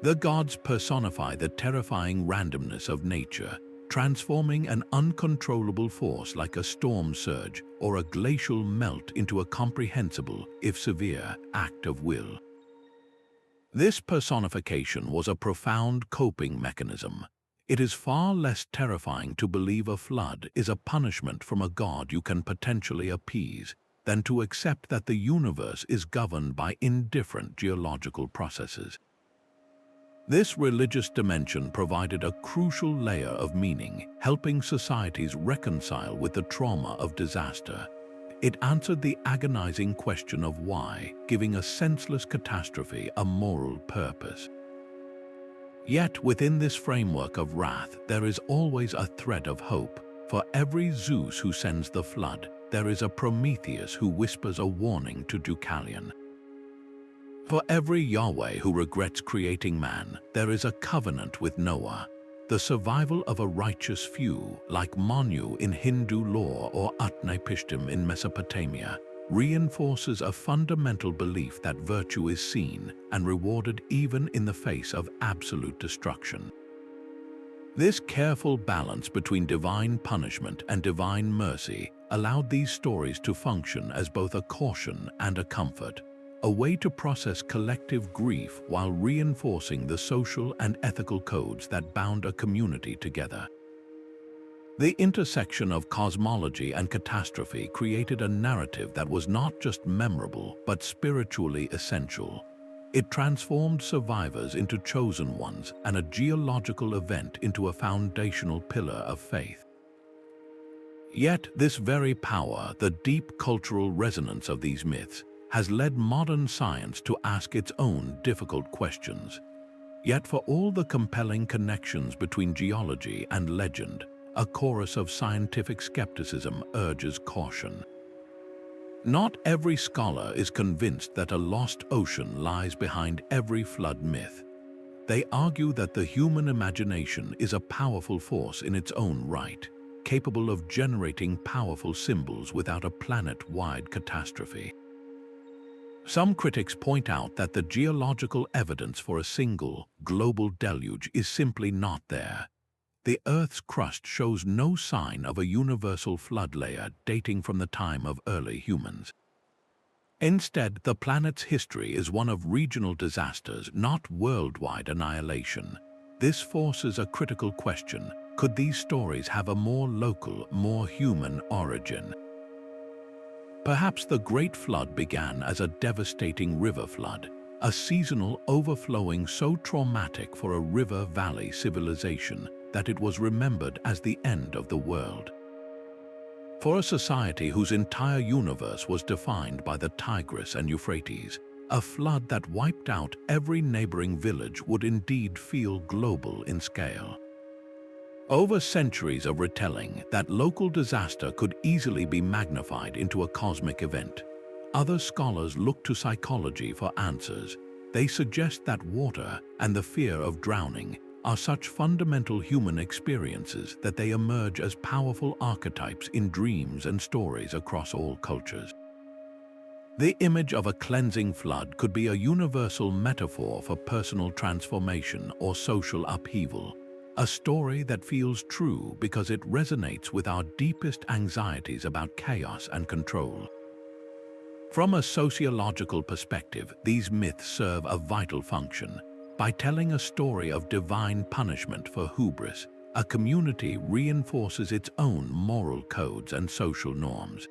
The gods personify the terrifying randomness of nature, transforming an uncontrollable force like a storm surge or a glacial melt into a comprehensible, if severe, act of will. This personification was a profound coping mechanism. It is far less terrifying to believe a flood is a punishment from a god you can potentially appease than to accept that the universe is governed by indifferent geological processes. This religious dimension provided a crucial layer of meaning, helping societies reconcile with the trauma of disaster. It answered the agonizing question of why, giving a senseless catastrophe a moral purpose. Yet within this framework of wrath, there is always a thread of hope. For every Zeus who sends the flood, there is a Prometheus who whispers a warning to Deucalion. For every Yahweh who regrets creating man, there is a covenant with Noah. The survival of a righteous few, like Manu in Hindu lore or Utnapishtim in Mesopotamia, reinforces a fundamental belief that virtue is seen and rewarded even in the face of absolute destruction. This careful balance between divine punishment and divine mercy allowed these stories to function as both a caution and a comfort, a way to process collective grief while reinforcing the social and ethical codes that bound a community together. The intersection of cosmology and catastrophe created a narrative that was not just memorable but spiritually essential. It transformed survivors into chosen ones and a geological event into a foundational pillar of faith. Yet this very power, the deep cultural resonance of these myths, has led modern science to ask its own difficult questions. Yet for all the compelling connections between geology and legend, a chorus of scientific skepticism urges caution. Not every scholar is convinced that a lost ocean lies behind every flood myth. They argue that the human imagination is a powerful force in its own right, capable of generating powerful symbols without a planet-wide catastrophe. Some critics point out that the geological evidence for a single, global deluge is simply not there. The Earth's crust shows no sign of a universal flood layer dating from the time of early humans. Instead, the planet's history is one of regional disasters, not worldwide annihilation. This forces a critical question: could these stories have a more local, more human origin? Perhaps the Great Flood began as a devastating river flood, a seasonal overflowing so traumatic for a river-valley civilization that it was remembered as the end of the world. For a society whose entire universe was defined by the Tigris and Euphrates, a flood that wiped out every neighboring village would indeed feel global in scale. Over centuries of retelling, that local disaster could easily be magnified into a cosmic event. Other scholars look to psychology for answers. They suggest that water and the fear of drowning are such fundamental human experiences that they emerge as powerful archetypes in dreams and stories across all cultures. The image of a cleansing flood could be a universal metaphor for personal transformation or social upheaval, a story that feels true because it resonates with our deepest anxieties about chaos and control. From a sociological perspective, these myths serve a vital function. By telling a story of divine punishment for hubris, a community reinforces its own moral codes and social norms.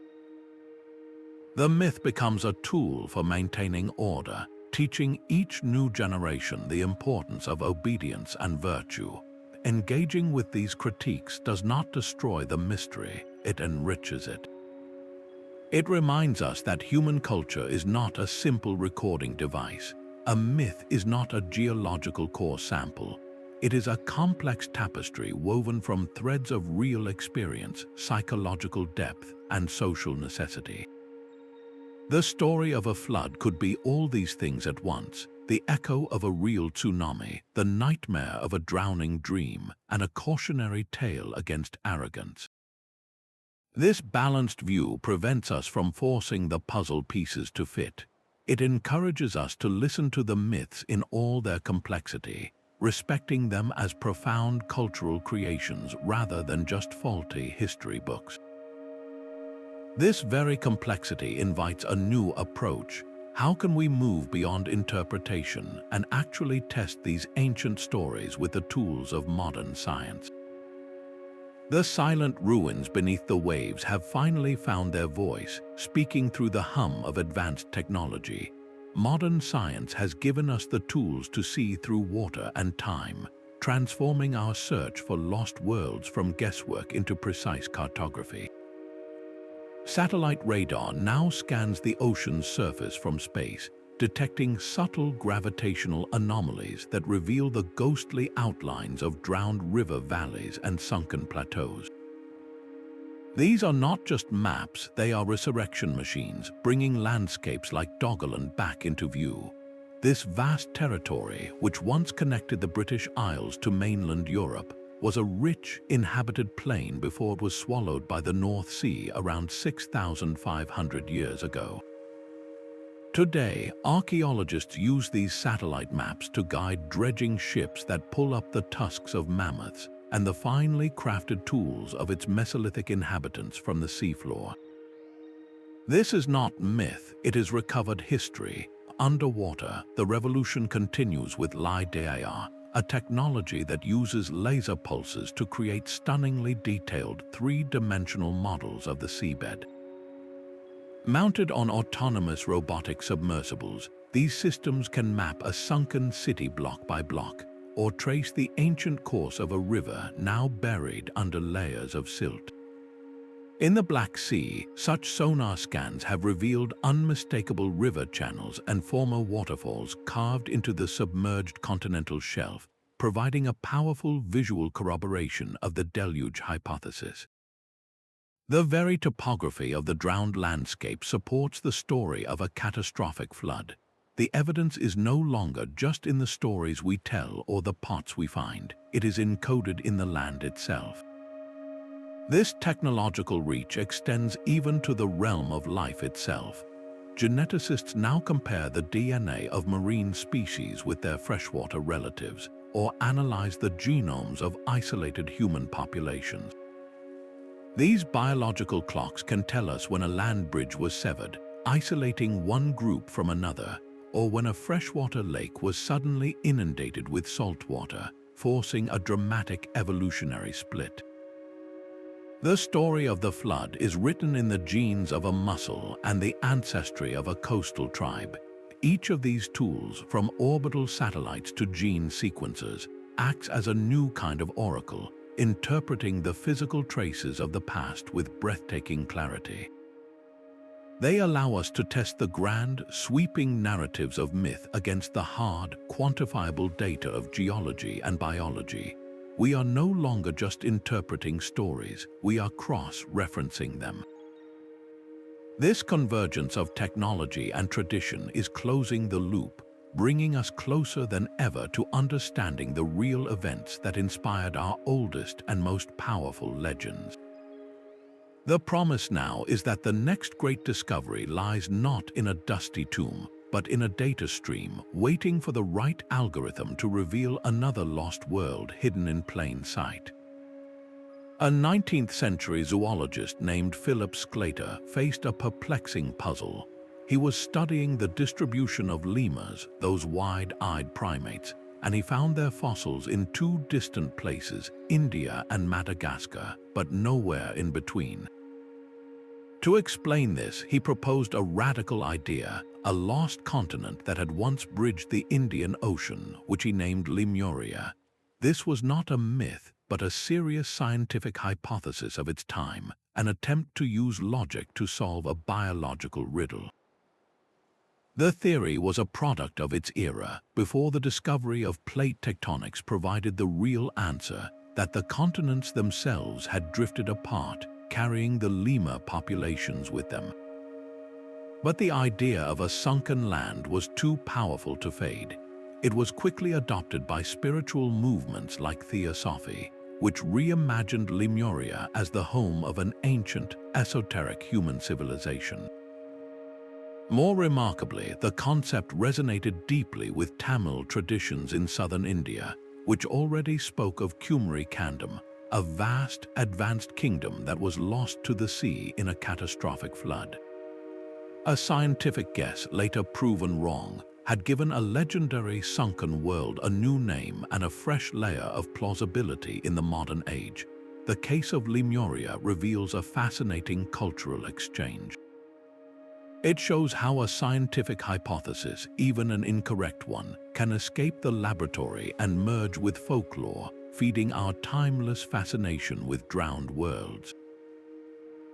The myth becomes a tool for maintaining order, teaching each new generation the importance of obedience and virtue. Engaging with these critiques does not destroy the mystery, it enriches it. It reminds us that human culture is not a simple recording device. A myth is not a geological core sample. It is a complex tapestry woven from threads of real experience, psychological depth, and social necessity. The story of a flood could be all these things at once: the echo of a real tsunami, the nightmare of a drowning dream, and a cautionary tale against arrogance. This balanced view prevents us from forcing the puzzle pieces to fit. It encourages us to listen to the myths in all their complexity, respecting them as profound cultural creations rather than just faulty history books. This very complexity invites a new approach. How can we move beyond interpretation and actually test these ancient stories with the tools of modern science? The silent ruins beneath the waves have finally found their voice, speaking through the hum of advanced technology. Modern science has given us the tools to see through water and time, transforming our search for lost worlds from guesswork into precise cartography. Satellite radar now scans the ocean's surface from space, detecting subtle gravitational anomalies that reveal the ghostly outlines of drowned river valleys and sunken plateaus. These are not just maps, they are resurrection machines, bringing landscapes like Doggerland back into view. This vast territory, which once connected the British Isles to mainland Europe, was a rich, inhabited plain before it was swallowed by the North Sea around 6,500 years ago. Today, archaeologists use these satellite maps to guide dredging ships that pull up the tusks of mammoths and the finely crafted tools of its Mesolithic inhabitants from the seafloor. This is not myth, it is recovered history. Underwater, the revolution continues with LiDAR, a technology that uses laser pulses to create stunningly detailed three-dimensional models of the seabed. Mounted on autonomous robotic submersibles, these systems can map a sunken city block by block, or trace the ancient course of a river now buried under layers of silt. In the Black Sea, such sonar scans have revealed unmistakable river channels and former waterfalls carved into the submerged continental shelf, providing a powerful visual corroboration of the Deluge hypothesis. The very topography of the drowned landscape supports the story of a catastrophic flood. The evidence is no longer just in the stories we tell or the pots we find. It is encoded in the land itself. This technological reach extends even to the realm of life itself. Geneticists now compare the DNA of marine species with their freshwater relatives, or analyze the genomes of isolated human populations. These biological clocks can tell us when a land bridge was severed, isolating one group from another, or when a freshwater lake was suddenly inundated with salt water, forcing a dramatic evolutionary split. The story of the flood is written in the genes of a mussel and the ancestry of a coastal tribe. Each of these tools, from orbital satellites to gene sequencers, acts as a new kind of oracle, interpreting the physical traces of the past with breathtaking clarity. They allow us to test the grand, sweeping narratives of myth against the hard, quantifiable data of geology and biology. We are no longer just interpreting stories, we are cross-referencing them. This convergence of technology and tradition is closing the loop, bringing us closer than ever to understanding the real events that inspired our oldest and most powerful legends. The promise now is that the next great discovery lies not in a dusty tomb, but in a data stream waiting for the right algorithm to reveal another lost world hidden in plain sight. A 19th-century zoologist named Philip Sclater faced a perplexing puzzle. He was studying the distribution of lemurs, those wide-eyed primates, and he found their fossils in two distant places, India and Madagascar, but nowhere in between. To explain this, he proposed a radical idea, a lost continent that had once bridged the Indian Ocean, which he named Limuria. This was not a myth, but a serious scientific hypothesis of its time, an attempt to use logic to solve a biological riddle. The theory was a product of its era, before the discovery of plate tectonics provided the real answer that the continents themselves had drifted apart, carrying the lemur populations with them. But the idea of a sunken land was too powerful to fade. It was quickly adopted by spiritual movements like Theosophy, which reimagined Limuria as the home of an ancient, esoteric human civilization. More remarkably, the concept resonated deeply with Tamil traditions in southern India, which already spoke of Kumari Kingdom, a vast, advanced kingdom that was lost to the sea in a catastrophic flood. A scientific guess, later proven wrong, had given a legendary sunken world a new name and a fresh layer of plausibility in the modern age. The case of Limuria reveals a fascinating cultural exchange. It shows how a scientific hypothesis, even an incorrect one, can escape the laboratory and merge with folklore, feeding our timeless fascination with drowned worlds.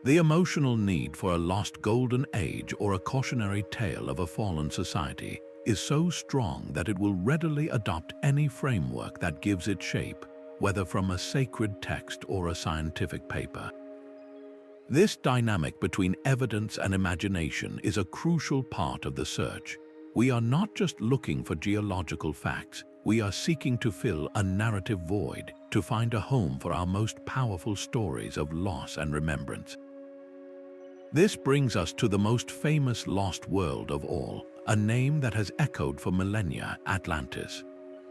The emotional need for a lost golden age or a cautionary tale of a fallen society is so strong that it will readily adopt any framework that gives it shape, whether from a sacred text or a scientific paper. This dynamic between evidence and imagination is a crucial part of the search. We are not just looking for geological facts, we are seeking to fill a narrative void, to find a home for our most powerful stories of loss and remembrance. This brings us to the most famous lost world of all, a name that has echoed for millennia: Atlantis.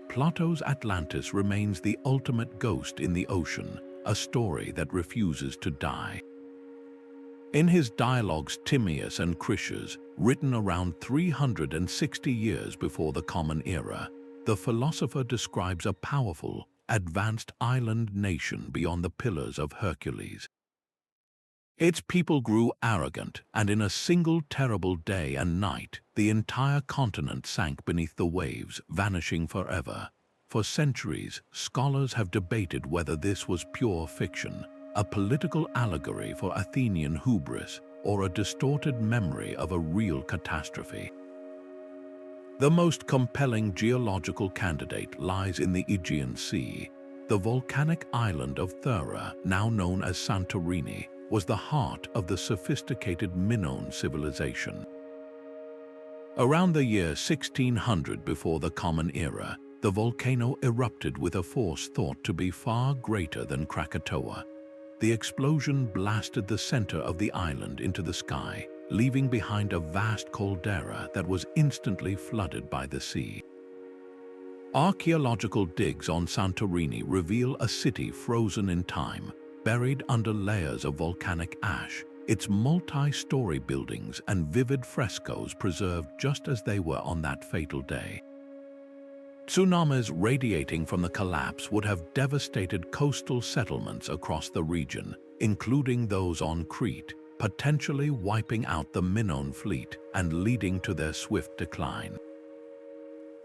Plato's Atlantis remains the ultimate ghost in the ocean, a story that refuses to die. In his dialogues Timaeus and Critias, written around 360 years before the Common Era, the philosopher describes a powerful, advanced island nation beyond the Pillars of Hercules. Its people grew arrogant, and in a single terrible day and night, the entire continent sank beneath the waves, vanishing forever. For centuries, scholars have debated whether this was pure fiction, a political allegory for Athenian hubris, or a distorted memory of a real catastrophe. The most compelling geological candidate lies in the Aegean Sea. The volcanic island of Thera, now known as Santorini, was the heart of the sophisticated Minoan civilization. Around the year 1600 before the Common Era, the volcano erupted with a force thought to be far greater than Krakatoa. The explosion blasted the center of the island into the sky, leaving behind a vast caldera that was instantly flooded by the sea. Archaeological digs on Santorini reveal a city frozen in time, buried under layers of volcanic ash, its multi-story buildings and vivid frescoes preserved just as they were on that fatal day. Tsunamis radiating from the collapse would have devastated coastal settlements across the region, including those on Crete, potentially wiping out the Minoan fleet and leading to their swift decline.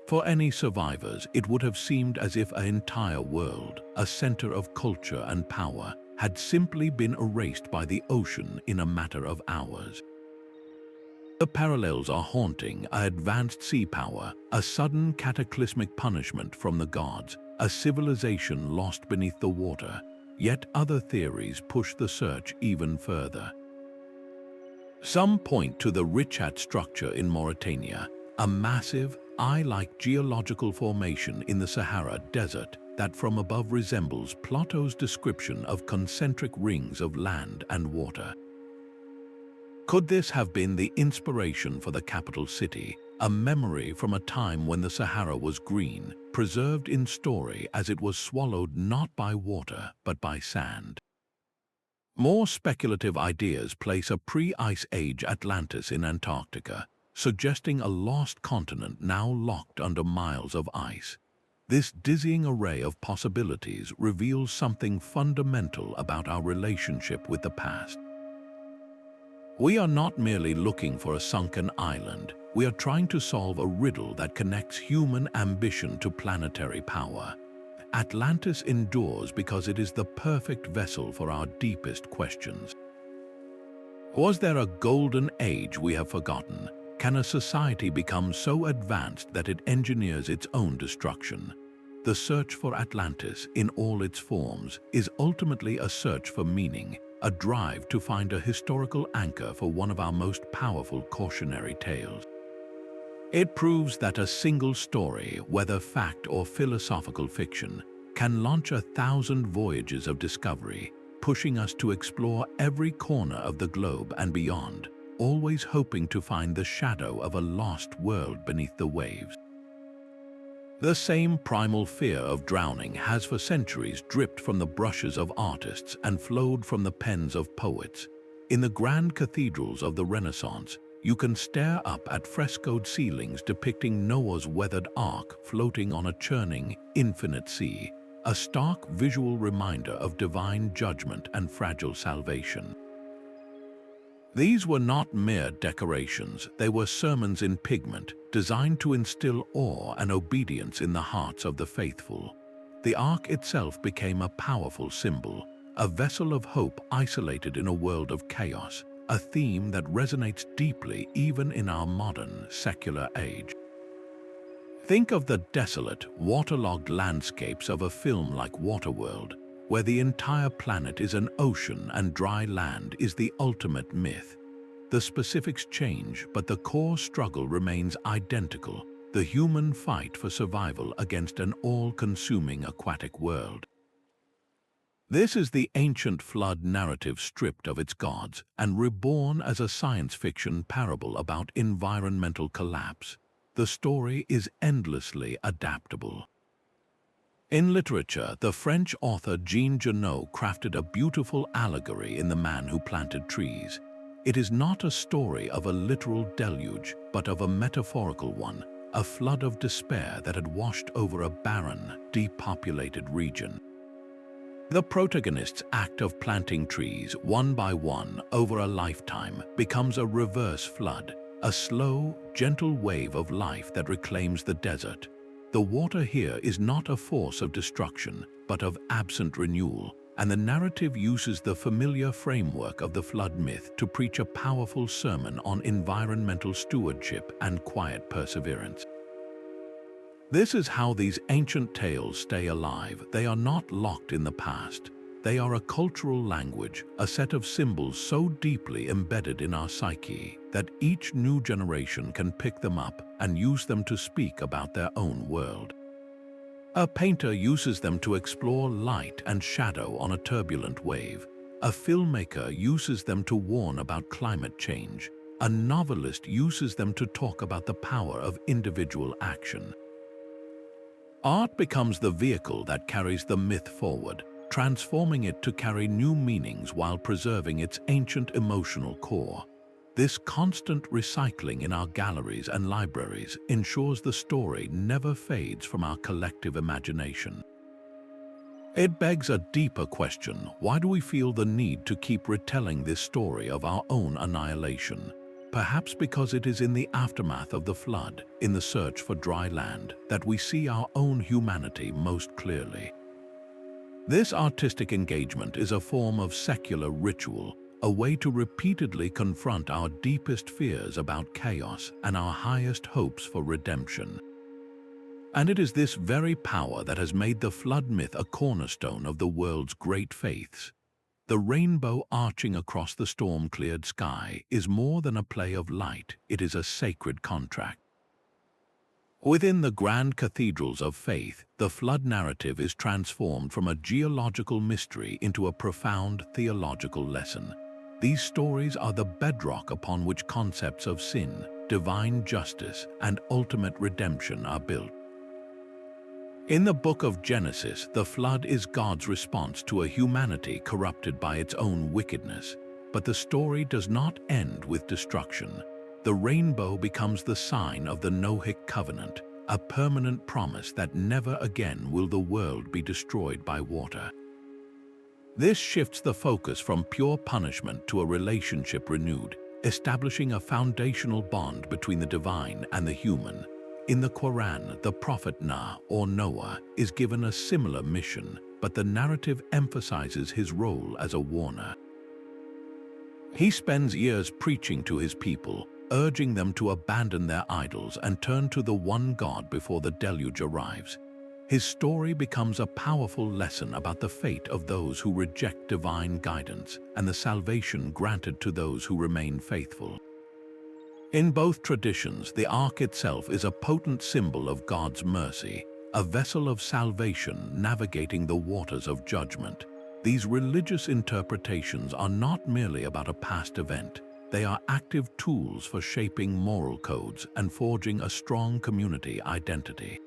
For any survivors, it would have seemed as if an entire world, a center of culture and power, had simply been erased by the ocean in a matter of hours. The parallels are haunting: advanced sea power, a sudden cataclysmic punishment from the gods, a civilization lost beneath the water. Yet other theories push the search even further. Some point to the Richat structure in Mauritania, a massive, eye-like geological formation in the Sahara Desert that from above resembles Plato's description of concentric rings of land and water. Could this have been the inspiration for the capital city, a memory from a time when the Sahara was green, preserved in story as it was swallowed not by water but by sand? More speculative ideas place a pre-Ice Age Atlantis in Antarctica, suggesting a lost continent now locked under miles of ice. This dizzying array of possibilities reveals something fundamental about our relationship with the past. We are not merely looking for a sunken island, we are trying to solve a riddle that connects human ambition to planetary power. Atlantis endures because it is the perfect vessel for our deepest questions. Was there a golden age we have forgotten? Can a society become so advanced that it engineers its own destruction? The search for Atlantis, in all its forms, is ultimately a search for meaning, a drive to find a historical anchor for one of our most powerful cautionary tales. It proves that a single story, whether fact or philosophical fiction, can launch 1,000 voyages of discovery, pushing us to explore every corner of the globe and beyond, always hoping to find the shadow of a lost world beneath the waves. The same primal fear of drowning has for centuries dripped from the brushes of artists and flowed from the pens of poets. In the grand cathedrals of the Renaissance, you can stare up at frescoed ceilings depicting Noah's weathered ark floating on a churning, infinite sea, a stark visual reminder of divine judgment and fragile salvation. These were not mere decorations, they were sermons in pigment, designed to instill awe and obedience in the hearts of the faithful. The ark itself became a powerful symbol, a vessel of hope isolated in a world of chaos, a theme that resonates deeply even in our modern, secular age. Think of the desolate, waterlogged landscapes of a film like Waterworld, where the entire planet is an ocean and dry land is the ultimate myth. The specifics change, but the core struggle remains identical, the human fight for survival against an all-consuming aquatic world. This is the ancient flood narrative stripped of its gods and reborn as a science fiction parable about environmental collapse. The story is endlessly adaptable. In literature, the French author Jean Genot crafted a beautiful allegory in The Man Who Planted Trees. It is not a story of a literal deluge, but of a metaphorical one, a flood of despair that had washed over a barren, depopulated region. The protagonist's act of planting trees one by one over a lifetime becomes a reverse flood, a slow, gentle wave of life that reclaims the desert. The water here is not a force of destruction, but of absent renewal, and the narrative uses the familiar framework of the flood myth to preach a powerful sermon on environmental stewardship and quiet perseverance. This is how these ancient tales stay alive. They are not locked in the past. They are a cultural language, a set of symbols so deeply embedded in our psyche that each new generation can pick them up and use them to speak about their own world. A painter uses them to explore light and shadow on a turbulent wave. A filmmaker uses them to warn about climate change. A novelist uses them to talk about the power of individual action. Art becomes the vehicle that carries the myth forward, transforming it to carry new meanings while preserving its ancient emotional core. This constant recycling in our galleries and libraries ensures the story never fades from our collective imagination. It begs a deeper question: why do we feel the need to keep retelling this story of our own annihilation? Perhaps because it is in the aftermath of the flood, in the search for dry land, that we see our own humanity most clearly. This artistic engagement is a form of secular ritual, a way to repeatedly confront our deepest fears about chaos and our highest hopes for redemption. And it is this very power that has made the flood myth a cornerstone of the world's great faiths. The rainbow arching across the storm-cleared sky is more than a play of light, it is a sacred contract. Within the grand cathedrals of faith, the flood narrative is transformed from a geological mystery into a profound theological lesson. These stories are the bedrock upon which concepts of sin, divine justice, and ultimate redemption are built. In the book of Genesis, the flood is God's response to a humanity corrupted by its own wickedness. But the story does not end with destruction. The rainbow becomes the sign of the Noahic covenant, a permanent promise that never again will the world be destroyed by water. This shifts the focus from pure punishment to a relationship renewed, establishing a foundational bond between the divine and the human. In the Quran, the prophet Noah is given a similar mission, but the narrative emphasizes his role as a warner. He spends years preaching to his people, urging them to abandon their idols and turn to the one God before the deluge arrives. His story becomes a powerful lesson about the fate of those who reject divine guidance and the salvation granted to those who remain faithful. In both traditions, the ark itself is a potent symbol of God's mercy, a vessel of salvation navigating the waters of judgment. These religious interpretations are not merely about a past event. They are active tools for shaping moral codes and forging a strong community identity.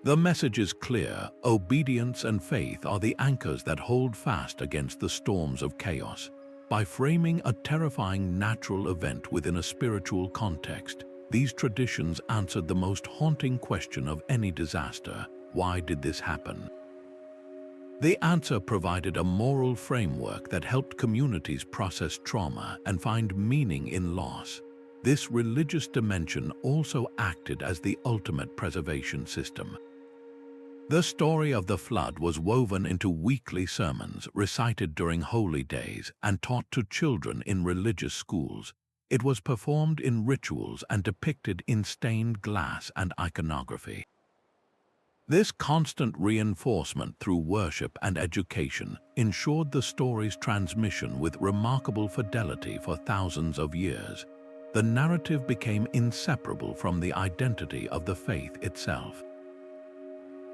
The message is clear: obedience and faith are the anchors that hold fast against the storms of chaos. By framing a terrifying natural event within a spiritual context, these traditions answered the most haunting question of any disaster: why did this happen? The answer provided a moral framework that helped communities process trauma and find meaning in loss. This religious dimension also acted as the ultimate preservation system. The story of the flood was woven into weekly sermons, recited during holy days, and taught to children in religious schools. It was performed in rituals and depicted in stained glass and iconography. This constant reinforcement through worship and education ensured the story's transmission with remarkable fidelity for thousands of years. The narrative became inseparable from the identity of the faith itself.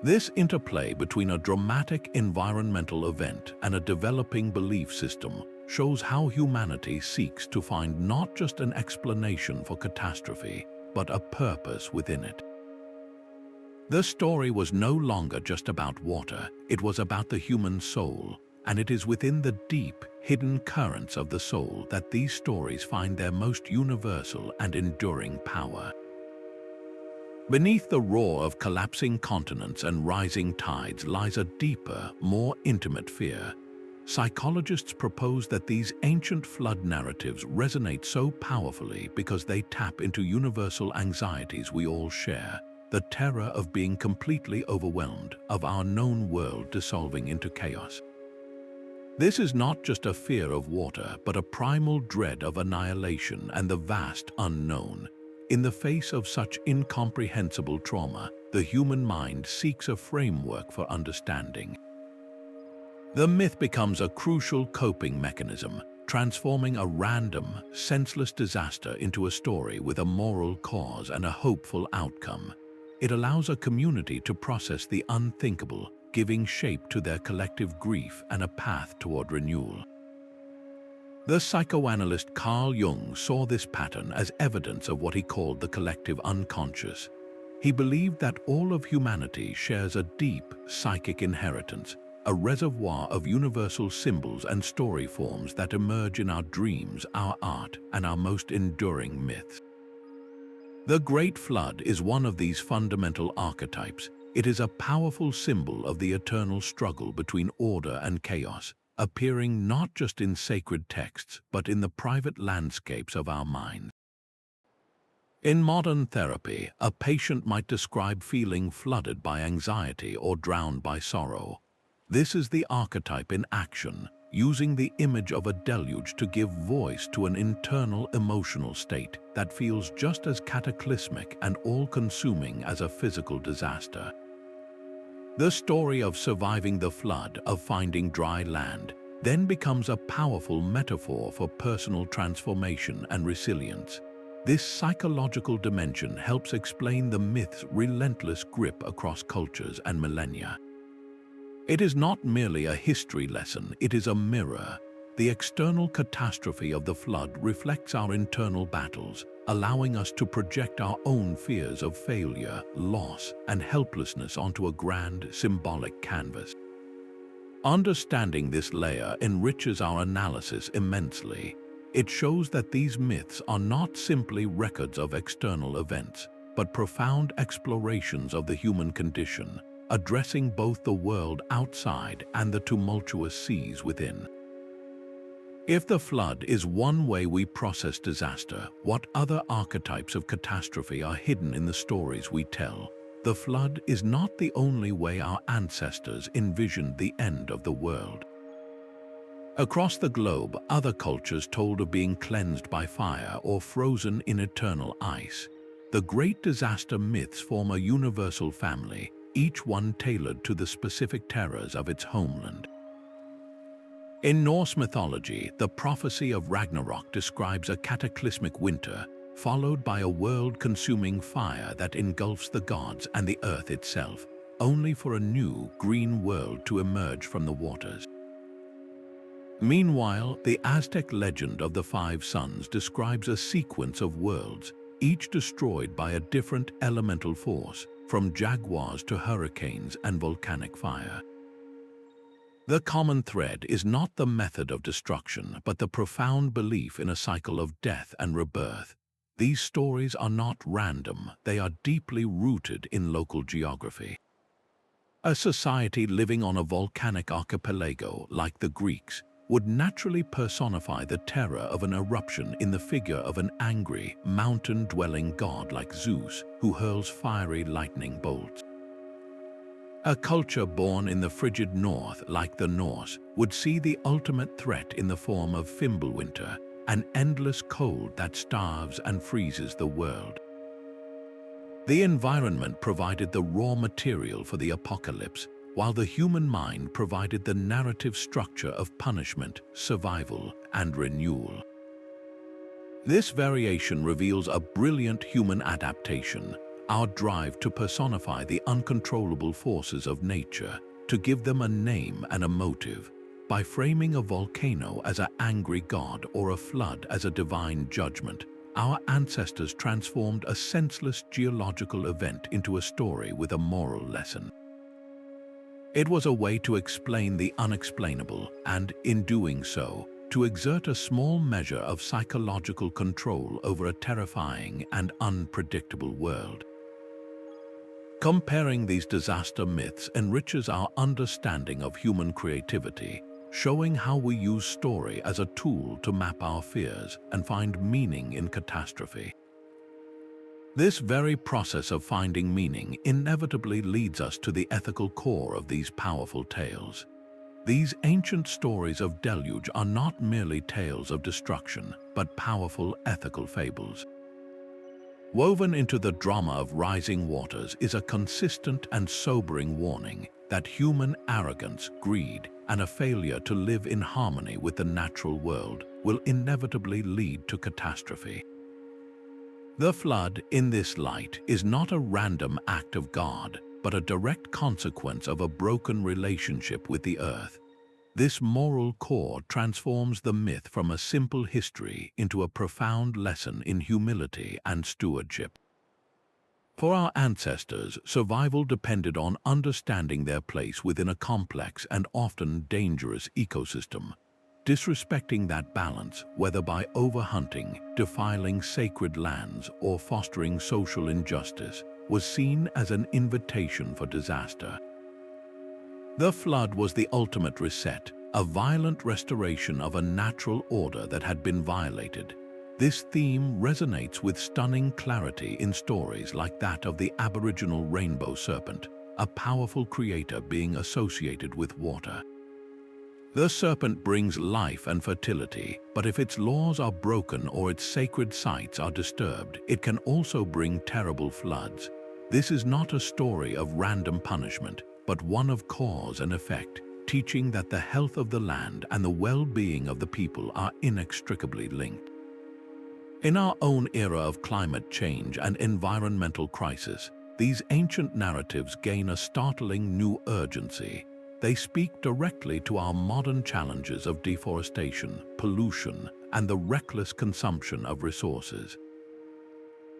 This interplay between a dramatic environmental event and a developing belief system shows how humanity seeks to find not just an explanation for catastrophe, but a purpose within it. The story was no longer just about water, it was about the human soul, and it is within the deep, hidden currents of the soul that these stories find their most universal and enduring power. Beneath the roar of collapsing continents and rising tides lies a deeper, more intimate fear. Psychologists propose that these ancient flood narratives resonate so powerfully because they tap into universal anxieties we all share: the terror of being completely overwhelmed, of our known world dissolving into chaos. This is not just a fear of water, but a primal dread of annihilation and the vast unknown. In the face of such incomprehensible trauma, the human mind seeks a framework for understanding. The myth becomes a crucial coping mechanism, transforming a random, senseless disaster into a story with a moral cause and a hopeful outcome. It allows a community to process the unthinkable, giving shape to their collective grief and a path toward renewal. The psychoanalyst Carl Jung saw this pattern as evidence of what he called the collective unconscious. He believed that all of humanity shares a deep psychic inheritance, a reservoir of universal symbols and story forms that emerge in our dreams, our art, and our most enduring myths. The Great Flood is one of these fundamental archetypes. It is a powerful symbol of the eternal struggle between order and chaos, appearing not just in sacred texts, but in the private landscapes of our minds. In modern therapy, a patient might describe feeling flooded by anxiety or drowned by sorrow. This is the archetype in action, using the image of a deluge to give voice to an internal emotional state that feels just as cataclysmic and all-consuming as a physical disaster. The story of surviving the flood, of finding dry land, then becomes a powerful metaphor for personal transformation and resilience. This psychological dimension helps explain the myth's relentless grip across cultures and millennia. It is not merely a history lesson, it is a mirror. The external catastrophe of the flood reflects our internal battles, allowing us to project our own fears of failure, loss, and helplessness onto a grand, symbolic canvas. Understanding this layer enriches our analysis immensely. It shows that these myths are not simply records of external events, but profound explorations of the human condition, addressing both the world outside and the tumultuous seas within. If the flood is one way we process disaster, what other archetypes of catastrophe are hidden in the stories we tell? The flood is not the only way our ancestors envisioned the end of the world. Across the globe, other cultures told of being cleansed by fire or frozen in eternal ice. The great disaster myths form a universal family, each one tailored to the specific terrors of its homeland. In Norse mythology, the prophecy of Ragnarok describes a cataclysmic winter, followed by a world-consuming fire that engulfs the gods and the earth itself, only for a new, green world to emerge from the waters. Meanwhile, the Aztec legend of the Five Suns describes a sequence of worlds, each destroyed by a different elemental force, from jaguars to hurricanes and volcanic fire. The common thread is not the method of destruction, but the profound belief in a cycle of death and rebirth. These stories are not random, they are deeply rooted in local geography. A society living on a volcanic archipelago like the Greeks would naturally personify the terror of an eruption in the figure of an angry, mountain-dwelling god like Zeus, who hurls fiery lightning bolts. A culture born in the frigid north, like the Norse, would see the ultimate threat in the form of Fimbulwinter, an endless cold that starves and freezes the world. The environment provided the raw material for the apocalypse, while the human mind provided the narrative structure of punishment, survival, and renewal. This variation reveals a brilliant human adaptation, our drive to personify the uncontrollable forces of nature, to give them a name and a motive. By framing a volcano as an angry god or a flood as a divine judgment, our ancestors transformed a senseless geological event into a story with a moral lesson. It was a way to explain the unexplainable and, in doing so, to exert a small measure of psychological control over a terrifying and unpredictable world. Comparing these disaster myths enriches our understanding of human creativity, showing how we use story as a tool to map our fears and find meaning in catastrophe. This very process of finding meaning inevitably leads us to the ethical core of these powerful tales. These ancient stories of Deluge are not merely tales of destruction, but powerful ethical fables. Woven into the drama of rising waters is a consistent and sobering warning that human arrogance, greed, and a failure to live in harmony with the natural world will inevitably lead to catastrophe. The flood, in this light, is not a random act of God, but a direct consequence of a broken relationship with the earth. This moral core transforms the myth from a simple history into a profound lesson in humility and stewardship. For our ancestors, survival depended on understanding their place within a complex and often dangerous ecosystem. Disrespecting that balance, whether by overhunting, defiling sacred lands, or fostering social injustice, was seen as an invitation for disaster. The flood was the ultimate reset, a violent restoration of a natural order that had been violated. This theme resonates with stunning clarity in stories like that of the Aboriginal rainbow serpent, a powerful creator being associated with water. The serpent brings life and fertility, but if its laws are broken or its sacred sites are disturbed, it can also bring terrible floods. This is not a story of random punishment, but one of cause and effect, teaching that the health of the land and the well-being of the people are inextricably linked. In our own era of climate change and environmental crisis, these ancient narratives gain a startling new urgency. They speak directly to our modern challenges of deforestation, pollution, and the reckless consumption of resources.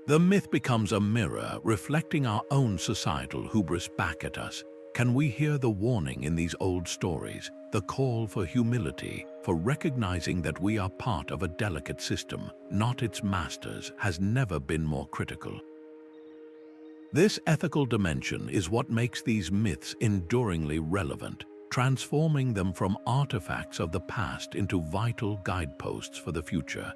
The myth becomes a mirror reflecting our own societal hubris back at us. Can we hear the warning in these old stories, the call for humility, for recognizing that we are part of a delicate system, not its masters, has never been more critical. This ethical dimension is what makes these myths enduringly relevant, transforming them from artifacts of the past into vital guideposts for the future.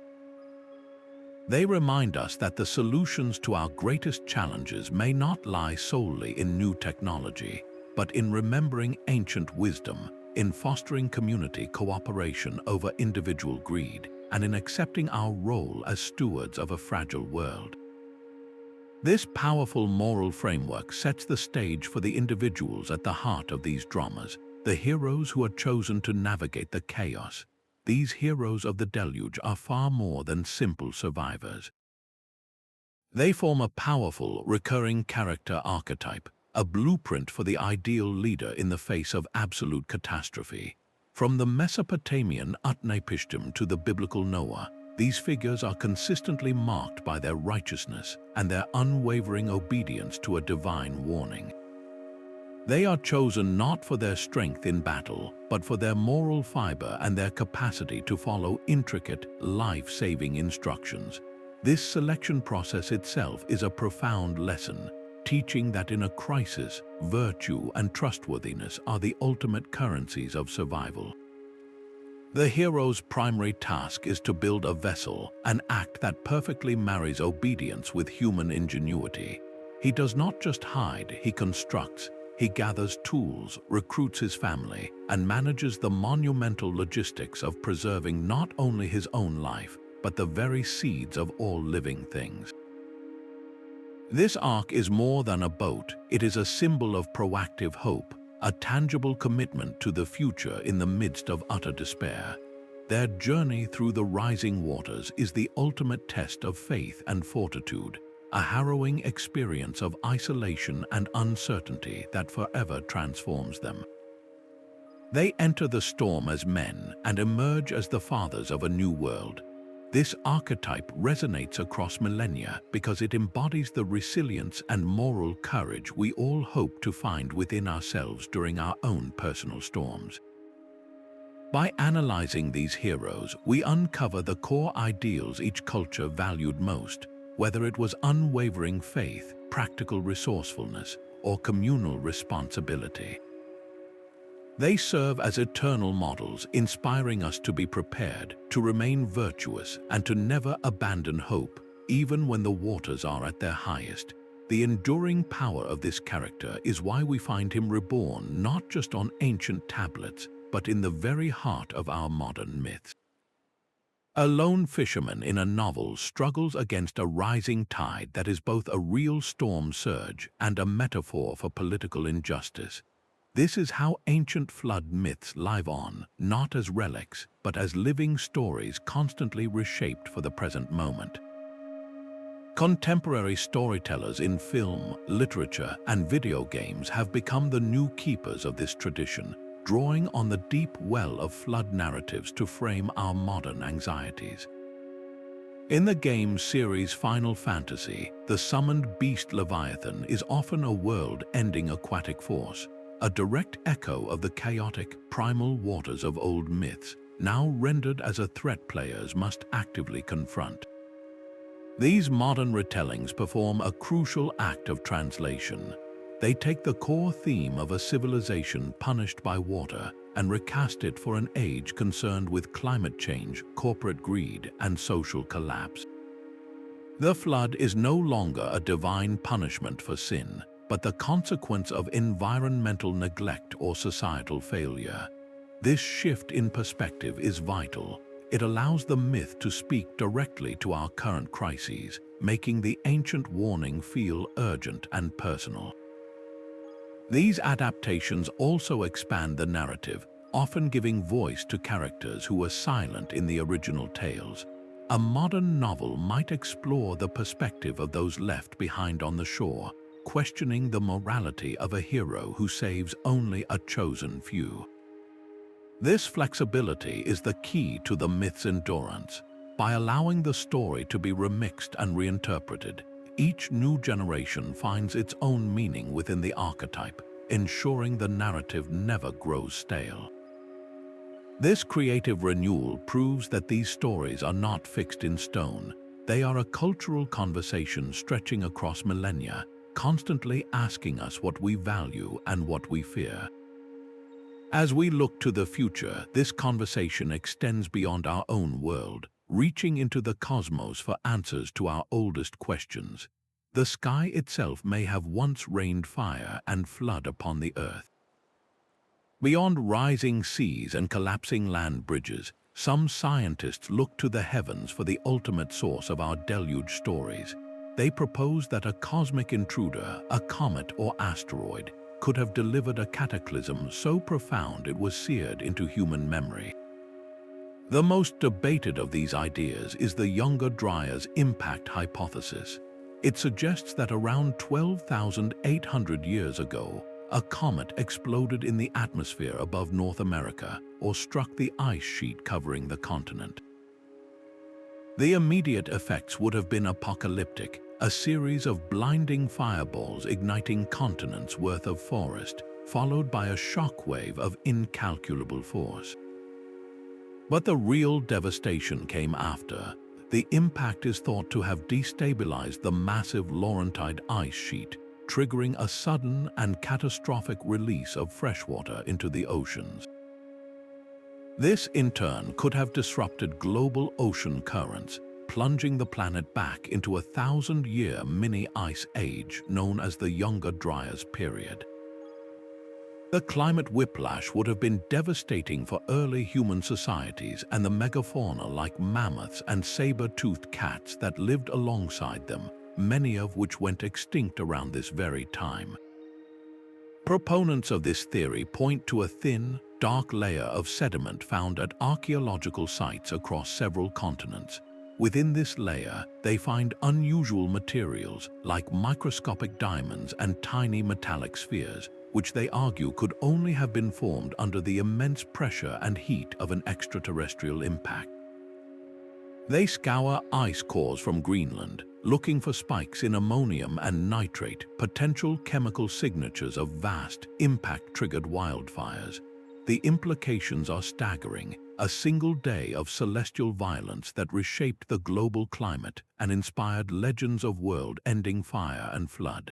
They remind us that the solutions to our greatest challenges may not lie solely in new technology, but in remembering ancient wisdom, in fostering community cooperation over individual greed, and in accepting our role as stewards of a fragile world. This powerful moral framework sets the stage for the individuals at the heart of these dramas, the heroes who are chosen to navigate the chaos. These heroes of the Deluge are far more than simple survivors. They form a powerful, recurring character archetype, a blueprint for the ideal leader in the face of absolute catastrophe. From the Mesopotamian Utnapishtim to the biblical Noah, these figures are consistently marked by their righteousness and their unwavering obedience to a divine warning. They are chosen not for their strength in battle, but for their moral fiber and their capacity to follow intricate, life-saving instructions. This selection process itself is a profound lesson, teaching that in a crisis, virtue and trustworthiness are the ultimate currencies of survival. The hero's primary task is to build a vessel, an act that perfectly marries obedience with human ingenuity. He does not just hide, he constructs. He gathers tools, recruits his family, and manages the monumental logistics of preserving not only his own life, but the very seeds of all living things. This ark is more than a boat, it is a symbol of proactive hope, a tangible commitment to the future in the midst of utter despair. Their journey through the rising waters is the ultimate test of faith and fortitude, a harrowing experience of isolation and uncertainty that forever transforms them. They enter the storm as men and emerge as the fathers of a new world. This archetype resonates across millennia because it embodies the resilience and moral courage we all hope to find within ourselves during our own personal storms. By analyzing these heroes, we uncover the core ideals each culture valued most, whether it was unwavering faith, practical resourcefulness, or communal responsibility. They serve as eternal models, inspiring us to be prepared, to remain virtuous, and to never abandon hope, even when the waters are at their highest. The enduring power of this character is why we find him reborn not just on ancient tablets, but in the very heart of our modern myths. A lone fisherman in a novel struggles against a rising tide that is both a real storm surge and a metaphor for political injustice. This is how ancient flood myths live on, not as relics, but as living stories constantly reshaped for the present moment. Contemporary storytellers in film, literature, and video games have become the new keepers of this tradition, drawing on the deep well of flood narratives to frame our modern anxieties. In the game series Final Fantasy, the summoned beast Leviathan is often a world-ending aquatic force, a direct echo of the chaotic, primal waters of old myths, now rendered as a threat players must actively confront. These modern retellings perform a crucial act of translation. They take the core theme of a civilization punished by water and recast it for an age concerned with climate change, corporate greed, and social collapse. The flood is no longer a divine punishment for sin, but the consequence of environmental neglect or societal failure. This shift in perspective is vital. It allows the myth to speak directly to our current crises, making the ancient warning feel urgent and personal. These adaptations also expand the narrative, often giving voice to characters who were silent in the original tales. A modern novel might explore the perspective of those left behind on the shore, questioning the morality of a hero who saves only a chosen few. This flexibility is the key to the myth's endurance. By allowing the story to be remixed and reinterpreted, each new generation finds its own meaning within the archetype, ensuring the narrative never grows stale. This creative renewal proves that these stories are not fixed in stone. They are a cultural conversation stretching across millennia, constantly asking us what we value and what we fear. As we look to the future, this conversation extends beyond our own world, reaching into the cosmos for answers to our oldest questions. The sky itself may have once rained fire and flood upon the earth. Beyond rising seas and collapsing land bridges, some scientists look to the heavens for the ultimate source of our deluge stories. They propose that a cosmic intruder, a comet or asteroid, could have delivered a cataclysm so profound it was seared into human memory. The most debated of these ideas is the Younger Dryas impact hypothesis. It suggests that around 12,800 years ago, a comet exploded in the atmosphere above North America or struck the ice sheet covering the continent. The immediate effects would have been apocalyptic, a series of blinding fireballs igniting continents worth of forest, followed by a shockwave of incalculable force. But the real devastation came after. The impact is thought to have destabilized the massive Laurentide ice sheet, triggering a sudden and catastrophic release of freshwater into the oceans. This, in turn, could have disrupted global ocean currents, plunging the planet back into a 1,000-year mini-ice age known as the Younger Dryas period. The climate whiplash would have been devastating for early human societies and the megafauna like mammoths and saber-toothed cats that lived alongside them, many of which went extinct around this very time. Proponents of this theory point to a thin, dark layer of sediment found at archaeological sites across several continents. Within this layer, they find unusual materials like microscopic diamonds and tiny metallic spheres, which they argue could only have been formed under the immense pressure and heat of an extraterrestrial impact. They scour ice cores from Greenland, looking for spikes in ammonium and nitrate, potential chemical signatures of vast, impact-triggered wildfires. The implications are staggering, a single day of celestial violence that reshaped the global climate and inspired legends of world-ending fire and flood.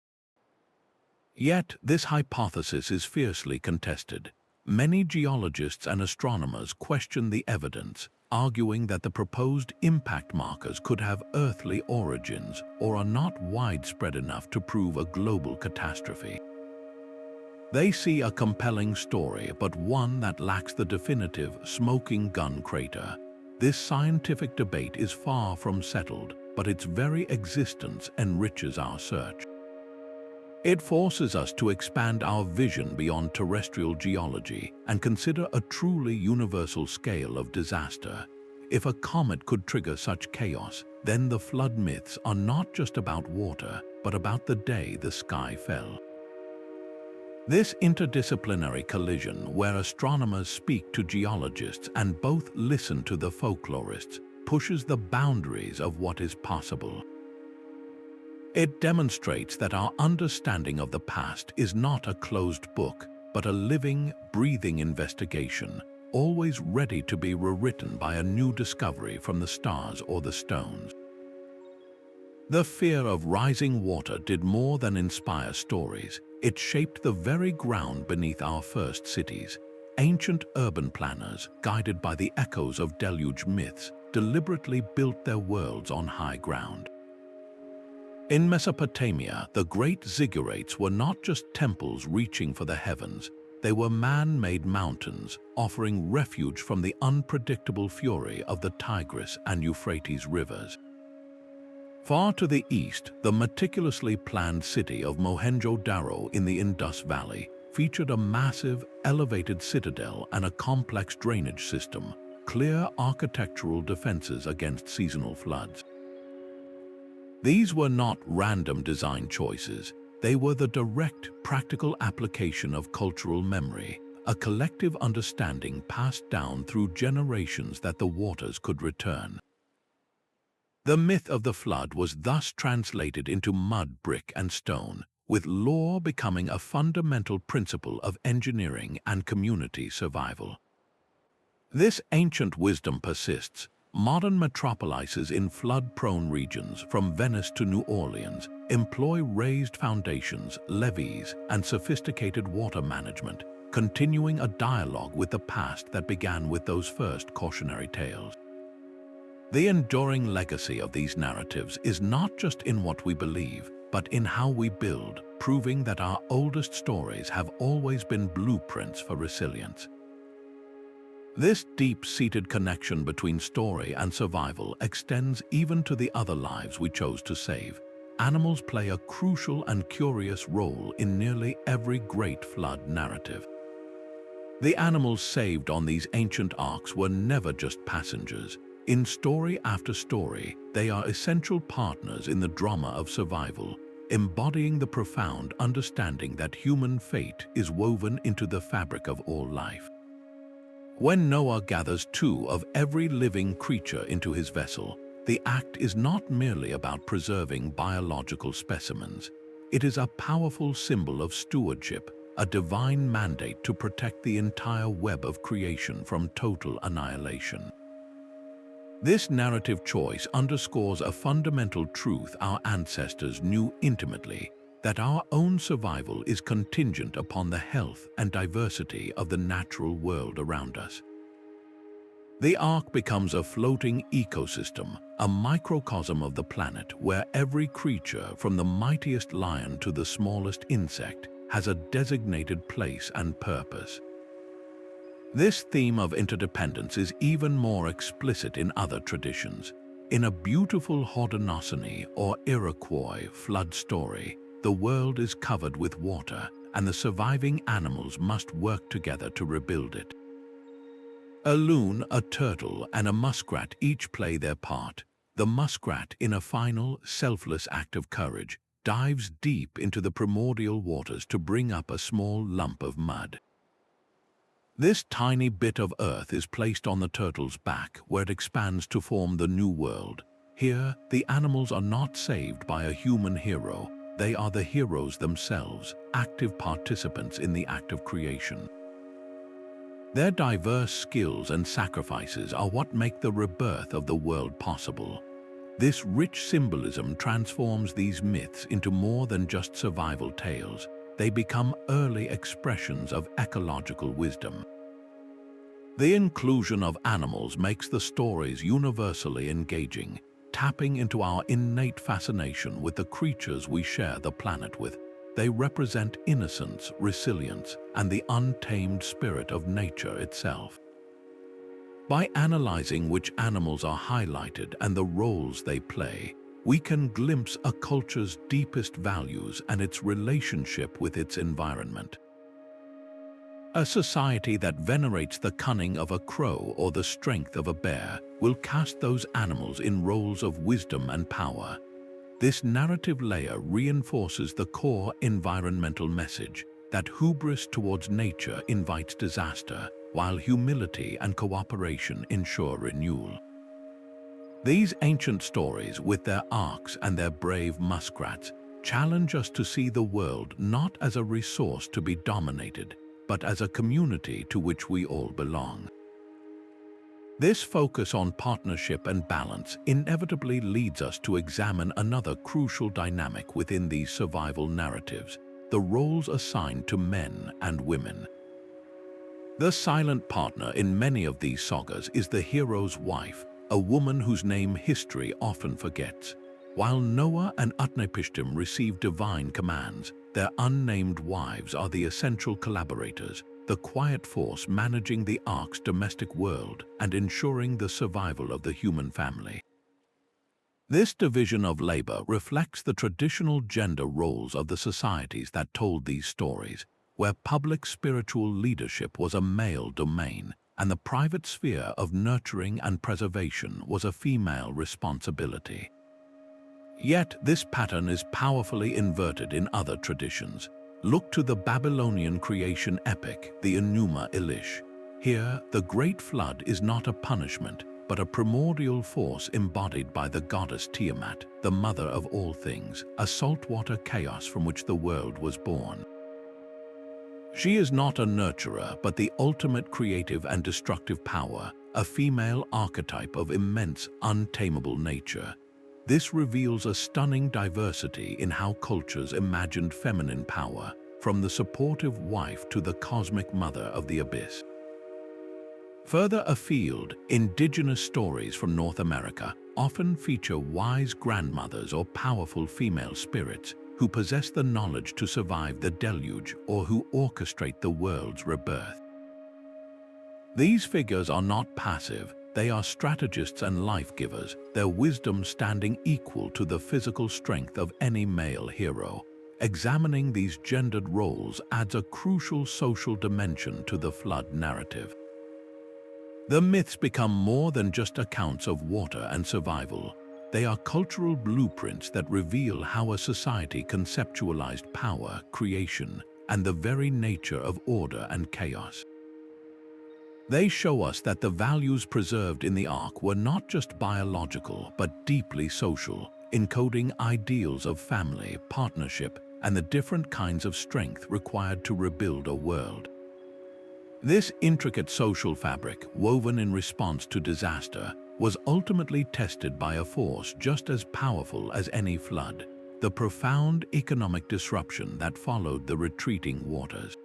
Yet, this hypothesis is fiercely contested. Many geologists and astronomers question the evidence, arguing that the proposed impact markers could have earthly origins or are not widespread enough to prove a global catastrophe. They see a compelling story, but one that lacks the definitive smoking gun crater. This scientific debate is far from settled, but its very existence enriches our search. It forces us to expand our vision beyond terrestrial geology and consider a truly universal scale of disaster. If a comet could trigger such chaos, then the flood myths are not just about water, but about the day the sky fell. This interdisciplinary collision, where astronomers speak to geologists and both listen to the folklorists, pushes the boundaries of what is possible. It demonstrates that our understanding of the past is not a closed book, but a living, breathing investigation, always ready to be rewritten by a new discovery from the stars or the stones. The fear of rising water did more than inspire stories. It shaped the very ground beneath our first cities. Ancient urban planners, guided by the echoes of deluge myths, deliberately built their worlds on high ground. In Mesopotamia, the great ziggurats were not just temples reaching for the heavens. They were man-made mountains, offering refuge from the unpredictable fury of the Tigris and Euphrates rivers. Far to the east, the meticulously planned city of Mohenjo-Daro in the Indus Valley featured a massive, elevated citadel and a complex drainage system, clear architectural defenses against seasonal floods. These were not random design choices. They were the direct, practical application of cultural memory, a collective understanding passed down through generations that the waters could return. The myth of the flood was thus translated into mud, brick, and stone, with lore becoming a fundamental principle of engineering and community survival. This ancient wisdom persists. Modern metropolises in flood-prone regions, from Venice to New Orleans, employ raised foundations, levees, and sophisticated water management. continuing a dialogue with the past that began with those first cautionary tales. The enduring legacy of these narratives is not just in what we believe, but in how we build, proving that our oldest stories have always been blueprints for resilience. This deep-seated connection between story and survival extends even to the other lives we chose to save. Animals play a crucial and curious role in nearly every great flood narrative. The animals saved on these ancient arks were never just passengers. In story after story, they are essential partners in the drama of survival, embodying the profound understanding that human fate is woven into the fabric of all life. When Noah gathers 2 of every living creature into his vessel, the act is not merely about preserving biological specimens. It is a powerful symbol of stewardship, a divine mandate to protect the entire web of creation from total annihilation. This narrative choice underscores a fundamental truth our ancestors knew intimately, that our own survival is contingent upon the health and diversity of the natural world around us. The Ark becomes a floating ecosystem, a microcosm of the planet where every creature, from the mightiest lion to the smallest insect, has a designated place and purpose. This theme of interdependence is even more explicit in other traditions. In a beautiful Haudenosaunee or Iroquois flood story, the world is covered with water, and the surviving animals must work together to rebuild it. A loon, a turtle, and a muskrat each play their part. The muskrat, in a final, selfless act of courage, dives deep into the primordial waters to bring up a small lump of mud. This tiny bit of earth is placed on the turtle's back, where it expands to form the new world. Here, the animals are not saved by a human hero. They are the heroes themselves, active participants in the act of creation. Their diverse skills and sacrifices are what make the rebirth of the world possible. This rich symbolism transforms these myths into more than just survival tales. They become early expressions of ecological wisdom. The inclusion of animals makes the stories universally engaging, tapping into our innate fascination with the creatures we share the planet with. They represent innocence, resilience, and the untamed spirit of nature itself. By analyzing which animals are highlighted and the roles they play, we can glimpse a culture's deepest values and its relationship with its environment. A society that venerates the cunning of a crow or the strength of a bear will cast those animals in roles of wisdom and power. This narrative layer reinforces the core environmental message that hubris towards nature invites disaster, while humility and cooperation ensure renewal. These ancient stories, with their arks and their brave muskrats, challenge us to see the world not as a resource to be dominated, but as a community to which we all belong. This focus on partnership and balance inevitably leads us to examine another crucial dynamic within these survival narratives: the roles assigned to men and women. The silent partner in many of these sagas is the hero's wife, a woman whose name history often forgets. While Noah and Utnapishtim receive divine commands, their unnamed wives are the essential collaborators, the quiet force managing the Ark's domestic world and ensuring the survival of the human family. This division of labor reflects the traditional gender roles of the societies that told these stories, where public spiritual leadership was a male domain and the private sphere of nurturing and preservation was a female responsibility. Yet this pattern is powerfully inverted in other traditions. Look to the Babylonian creation epic, the Enuma Elish. Here, the Great Flood is not a punishment, but a primordial force embodied by the goddess Tiamat, the mother of all things, a saltwater chaos from which the world was born. She is not a nurturer, but the ultimate creative and destructive power, a female archetype of immense, untamable nature. This reveals a stunning diversity in how cultures imagined feminine power, from the supportive wife to the cosmic mother of the abyss. Further afield, indigenous stories from North America often feature wise grandmothers or powerful female spirits who possess the knowledge to survive the deluge or who orchestrate the world's rebirth. These figures are not passive, they are strategists and life-givers, their wisdom standing equal to the physical strength of any male hero. Examining these gendered roles adds a crucial social dimension to the flood narrative. The myths become more than just accounts of water and survival. They are cultural blueprints that reveal how a society conceptualized power, creation, and the very nature of order and chaos. They show us that the values preserved in the Ark were not just biological, but deeply social, encoding ideals of family, partnership, and the different kinds of strength required to rebuild a world. This intricate social fabric, woven in response to disaster, was ultimately tested by a force just as powerful as any flood: the profound economic disruption that followed the retreating waters.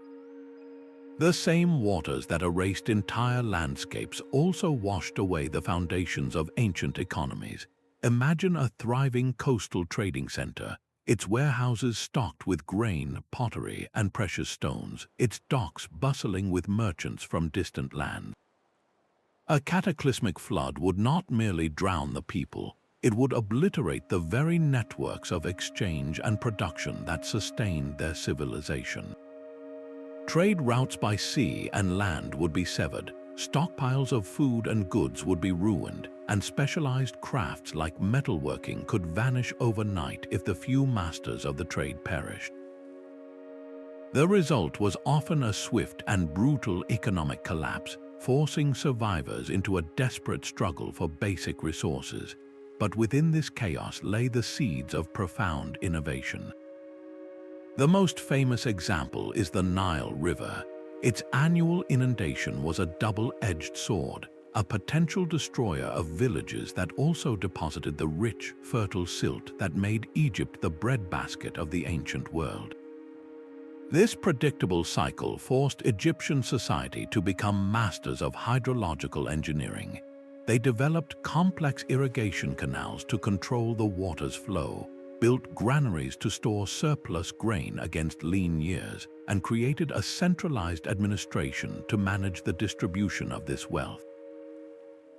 The same waters that erased entire landscapes also washed away the foundations of ancient economies. Imagine a thriving coastal trading center, its warehouses stocked with grain, pottery, and precious stones, its docks bustling with merchants from distant lands. A cataclysmic flood would not merely drown the people, it would obliterate the very networks of exchange and production that sustained their civilization. Trade routes by sea and land would be severed, stockpiles of food and goods would be ruined, and specialized crafts like metalworking could vanish overnight if the few masters of the trade perished. The result was often a swift and brutal economic collapse, forcing survivors into a desperate struggle for basic resources. But within this chaos lay the seeds of profound innovation. The most famous example is the Nile River. Its annual inundation was a double-edged sword, a potential destroyer of villages that also deposited the rich, fertile silt that made Egypt the breadbasket of the ancient world. This predictable cycle forced Egyptian society to become masters of hydrological engineering. They developed complex irrigation canals to control the water's flow, built granaries to store surplus grain against lean years, and created a centralized administration to manage the distribution of this wealth.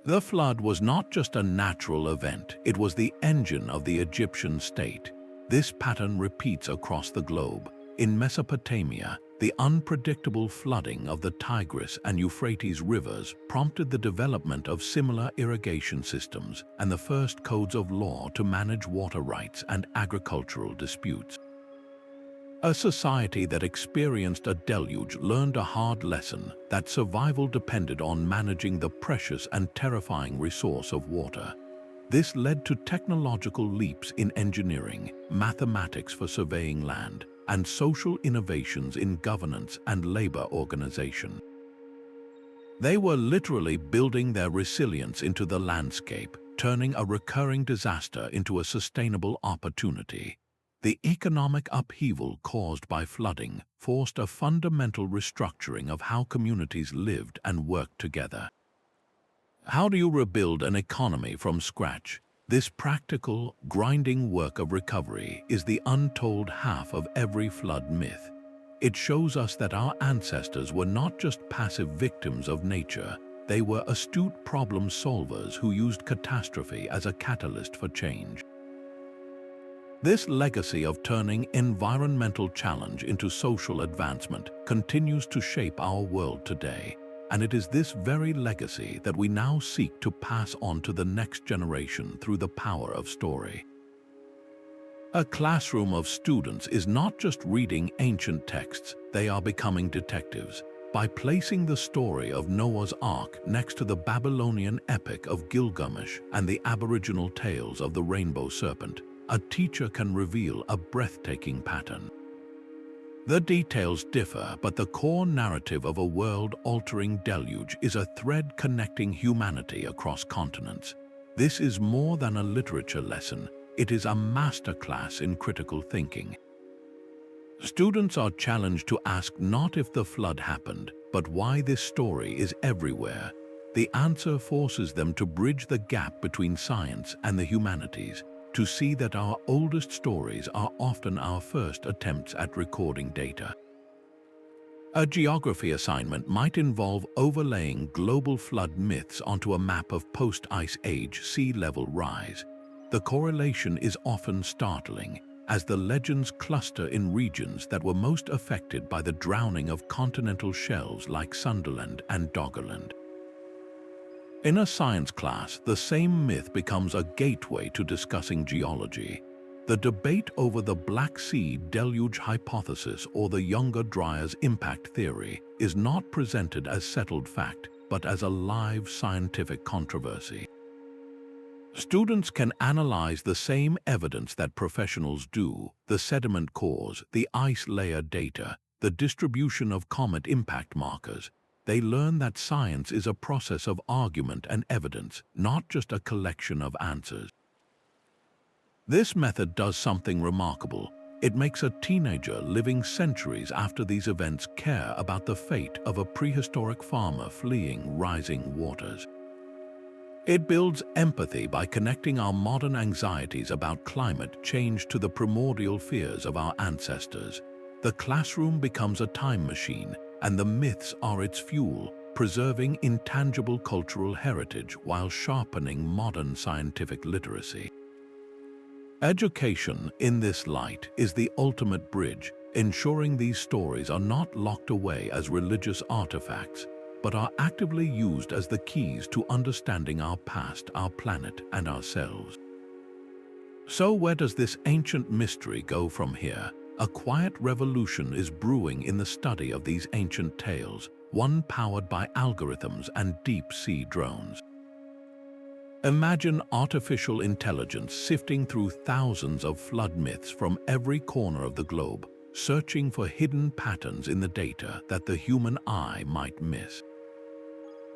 The flood was not just a natural event, it was the engine of the Egyptian state. This pattern repeats across the globe. In Mesopotamia, the unpredictable flooding of the Tigris and Euphrates rivers prompted the development of similar irrigation systems and the first codes of law to manage water rights and agricultural disputes. A society that experienced a deluge learned a hard lesson that survival depended on managing the precious and terrifying resource of water. This led to technological leaps in engineering, mathematics for surveying land, and social innovations in governance and labor organization. They were literally building their resilience into the landscape, turning a recurring disaster into a sustainable opportunity. The economic upheaval caused by flooding forced a fundamental restructuring of how communities lived and worked together. How do you rebuild an economy from scratch? This practical, grinding work of recovery is the untold half of every flood myth. It shows us that our ancestors were not just passive victims of nature, they were astute problem solvers who used catastrophe as a catalyst for change. This legacy of turning environmental challenge into social advancement continues to shape our world today. And it is this very legacy that we now seek to pass on to the next generation through the power of story. A classroom of students is not just reading ancient texts, they are becoming detectives. By placing the story of Noah's Ark next to the Babylonian Epic of Gilgamesh and the Aboriginal tales of the Rainbow Serpent, a teacher can reveal a breathtaking pattern. The details differ, but the core narrative of a world-altering deluge is a thread connecting humanity across continents. This is more than a literature lesson, it is a masterclass in critical thinking. Students are challenged to ask not if the flood happened, but why this story is everywhere. The answer forces them to bridge the gap between science and the humanities, to see that our oldest stories are often our first attempts at recording data. A geography assignment might involve overlaying global flood myths onto a map of post-ice age sea level rise. The correlation is often startling, as the legends cluster in regions that were most affected by the drowning of continental shelves like Sundaland and Doggerland. In a science class, the same myth becomes a gateway to discussing geology. The debate over the Black Sea Deluge hypothesis or the Younger Dryas impact theory is not presented as settled fact, but as a live scientific controversy. Students can analyze the same evidence that professionals do: the sediment cores, the ice layer data, the distribution of comet impact markers. They learn that science is a process of argument and evidence, not just a collection of answers. This method does something remarkable. It makes a teenager living centuries after these events care about the fate of a prehistoric farmer fleeing rising waters. It builds empathy by connecting our modern anxieties about climate change to the primordial fears of our ancestors. The classroom becomes a time machine, and the myths are its fuel, preserving intangible cultural heritage while sharpening modern scientific literacy. Education, in this light, is the ultimate bridge, ensuring these stories are not locked away as religious artifacts, but are actively used as the keys to understanding our past, our planet, and ourselves. So where does this ancient mystery go from here? A quiet revolution is brewing in the study of these ancient tales, one powered by algorithms and deep-sea drones. Imagine artificial intelligence sifting through thousands of flood myths from every corner of the globe, searching for hidden patterns in the data that the human eye might miss.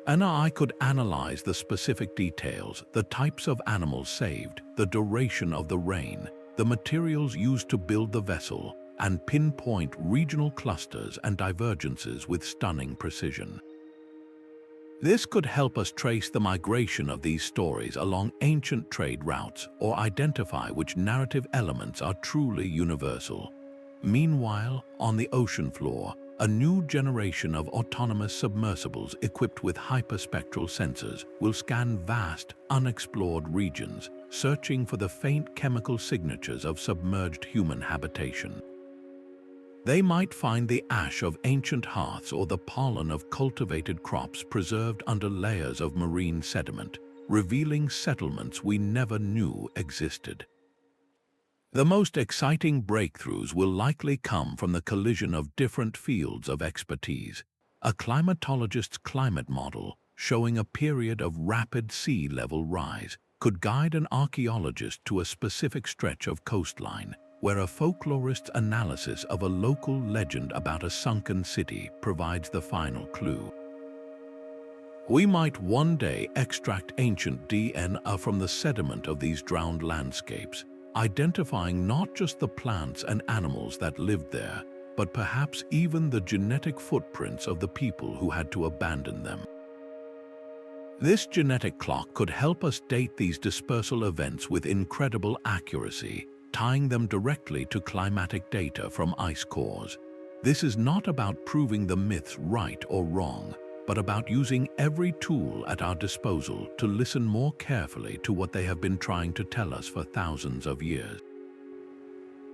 An eye could analyze the specific details, the types of animals saved, the duration of the rain, the materials used to build the vessel, and pinpoint regional clusters and divergences with stunning precision. This could help us trace the migration of these stories along ancient trade routes or identify which narrative elements are truly universal. Meanwhile, on the ocean floor, a new generation of autonomous submersibles equipped with hyperspectral sensors will scan vast, unexplored regions, searching for the faint chemical signatures of submerged human habitation. They might find the ash of ancient hearths or the pollen of cultivated crops preserved under layers of marine sediment, revealing settlements we never knew existed. The most exciting breakthroughs will likely come from the collision of different fields of expertise. A climatologist's climate model, showing a period of rapid sea level rise, could guide an archaeologist to a specific stretch of coastline, where a folklorist's analysis of a local legend about a sunken city provides the final clue. We might one day extract ancient DNA from the sediment of these drowned landscapes, identifying not just the plants and animals that lived there, but perhaps even the genetic footprints of the people who had to abandon them. This genetic clock could help us date these dispersal events with incredible accuracy, tying them directly to climatic data from ice cores. This is not about proving the myths right or wrong, but about using every tool at our disposal to listen more carefully to what they have been trying to tell us for thousands of years.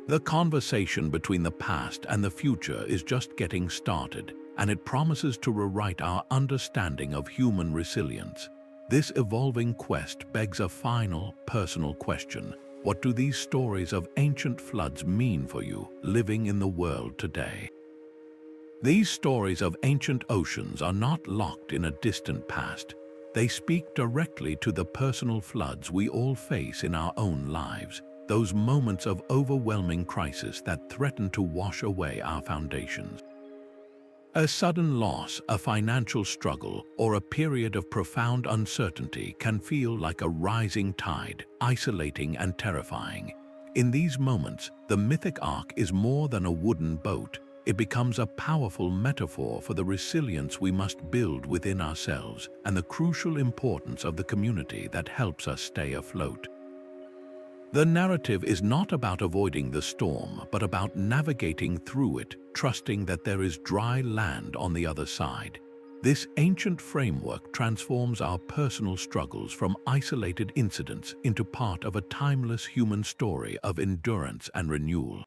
The conversation between the past and the future is just getting started, and it promises to rewrite our understanding of human resilience. This evolving quest begs a final, personal question. What do these stories of ancient floods mean for you, living in the world today? These stories of ancient oceans are not locked in a distant past. They speak directly to the personal floods we all face in our own lives, those moments of overwhelming crisis that threaten to wash away our foundations. A sudden loss, a financial struggle, or a period of profound uncertainty can feel like a rising tide, isolating and terrifying. In these moments, the mythic ark is more than a wooden boat. It becomes a powerful metaphor for the resilience we must build within ourselves and the crucial importance of the community that helps us stay afloat. The narrative is not about avoiding the storm, but about navigating through it, trusting that there is dry land on the other side. This ancient framework transforms our personal struggles from isolated incidents into part of a timeless human story of endurance and renewal.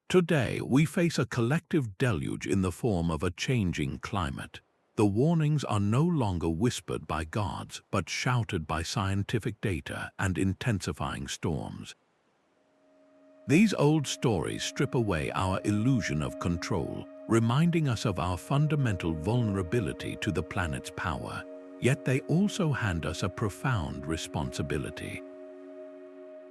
Today, we face a collective deluge in the form of a changing climate. The warnings are no longer whispered by gods, but shouted by scientific data and intensifying storms. These old stories strip away our illusion of control, reminding us of our fundamental vulnerability to the planet's power, yet they also hand us a profound responsibility.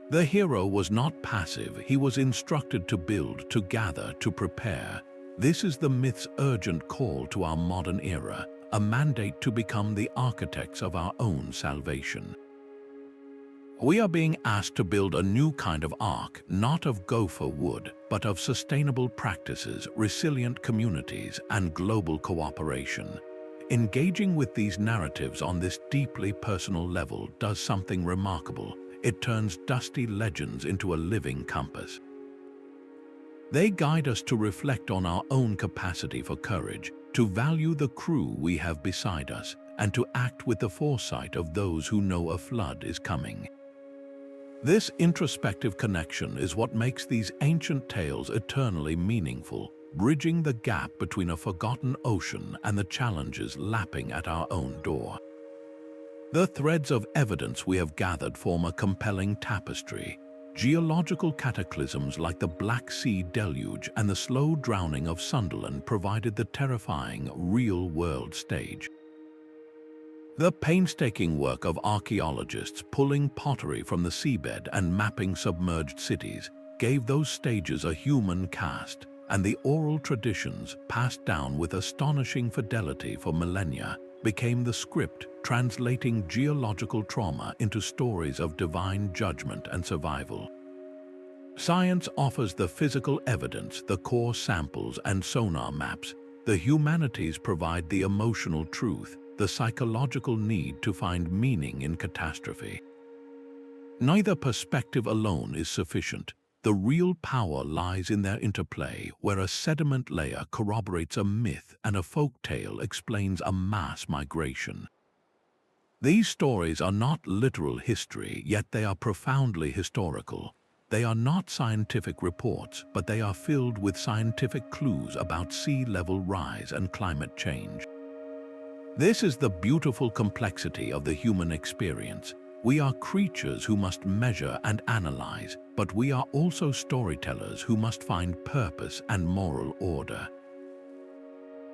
The hero was not passive, he was instructed to build, to gather, to prepare. This is the myth's urgent call to our modern era, a mandate to become the architects of our own salvation. We are being asked to build a new kind of ark, not of gopher wood, but of sustainable practices, resilient communities, and global cooperation. Engaging with these narratives on this deeply personal level does something remarkable. It turns dusty legends into a living compass. They guide us to reflect on our own capacity for courage, to value the crew we have beside us, and to act with the foresight of those who know a flood is coming. This introspective connection is what makes these ancient tales eternally meaningful, bridging the gap between a forgotten ocean and the challenges lapping at our own door. The threads of evidence we have gathered form a compelling tapestry. Geological cataclysms like the Black Sea Deluge and the slow drowning of Sundaland provided the terrifying, real-world stage. The painstaking work of archaeologists pulling pottery from the seabed and mapping submerged cities gave those stages a human cast, and the oral traditions, passed down with astonishing fidelity for millennia, became the script translating geological trauma into stories of divine judgment and survival. Science offers the physical evidence, the core samples and sonar maps. The humanities provide the emotional truth, the psychological need to find meaning in catastrophe. Neither perspective alone is sufficient. The real power lies in their interplay, where a sediment layer corroborates a myth and a folk tale explains a mass migration. These stories are not literal history, yet they are profoundly historical. They are not scientific reports, but they are filled with scientific clues about sea level rise and climate change. This is the beautiful complexity of the human experience. We are creatures who must measure and analyze, but we are also storytellers who must find purpose and moral order.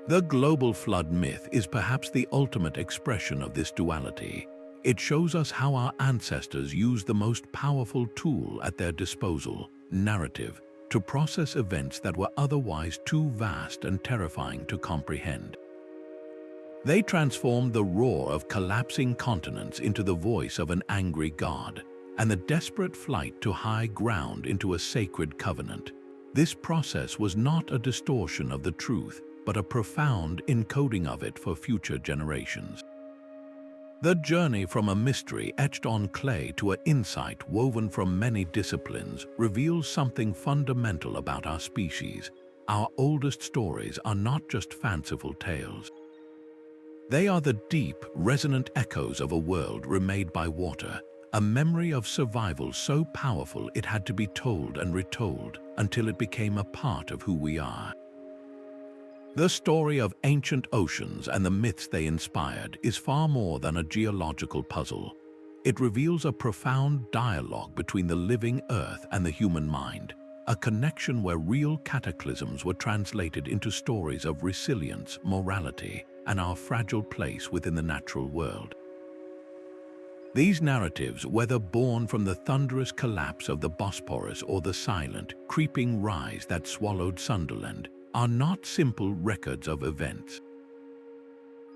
The global flood myth is perhaps the ultimate expression of this duality. It shows us how our ancestors used the most powerful tool at their disposal, narrative, to process events that were otherwise too vast and terrifying to comprehend. They transformed the roar of collapsing continents into the voice of an angry god, and the desperate flight to high ground into a sacred covenant. This process was not a distortion of the truth, but a profound encoding of it for future generations. The journey from a mystery etched on clay to an insight woven from many disciplines reveals something fundamental about our species. Our oldest stories are not just fanciful tales. They are the deep, resonant echoes of a world remade by water, a memory of survival so powerful it had to be told and retold until it became a part of who we are. The story of ancient oceans and the myths they inspired is far more than a geological puzzle. It reveals a profound dialogue between the living earth and the human mind, a connection where real cataclysms were translated into stories of resilience, morality, and our fragile place within the natural world. These narratives, whether born from the thunderous collapse of the Bosporus or the silent, creeping rise that swallowed Sundaland, are not simple records of events.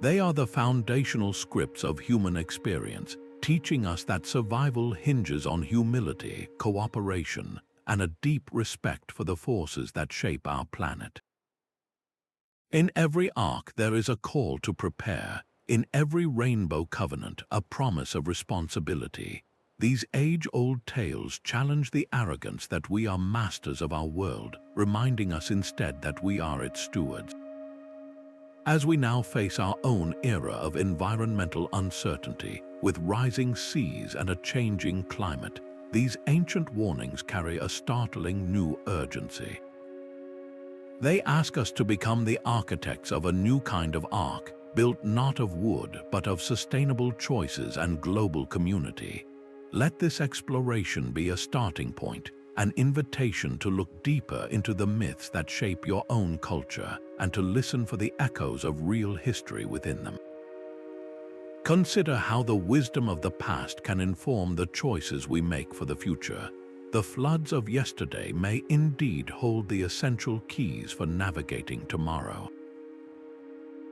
They are the foundational scripts of human experience, teaching us that survival hinges on humility, cooperation, and a deep respect for the forces that shape our planet. In every arc there is a call to prepare, in every rainbow covenant a promise of responsibility. These age-old tales challenge the arrogance that we are masters of our world, reminding us instead that we are its stewards. As we now face our own era of environmental uncertainty, with rising seas and a changing climate, these ancient warnings carry a startling new urgency. They ask us to become the architects of a new kind of ark, built not of wood but of sustainable choices and global community. Let this exploration be a starting point, an invitation to look deeper into the myths that shape your own culture and to listen for the echoes of real history within them. Consider how the wisdom of the past can inform the choices we make for the future. The floods of yesterday may indeed hold the essential keys for navigating tomorrow.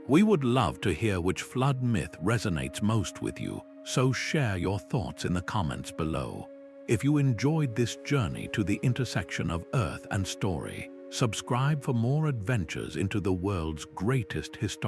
We would love to hear which flood myth resonates most with you, so share your thoughts in the comments below. If you enjoyed this journey to the intersection of earth and story, subscribe for more adventures into the world's greatest historical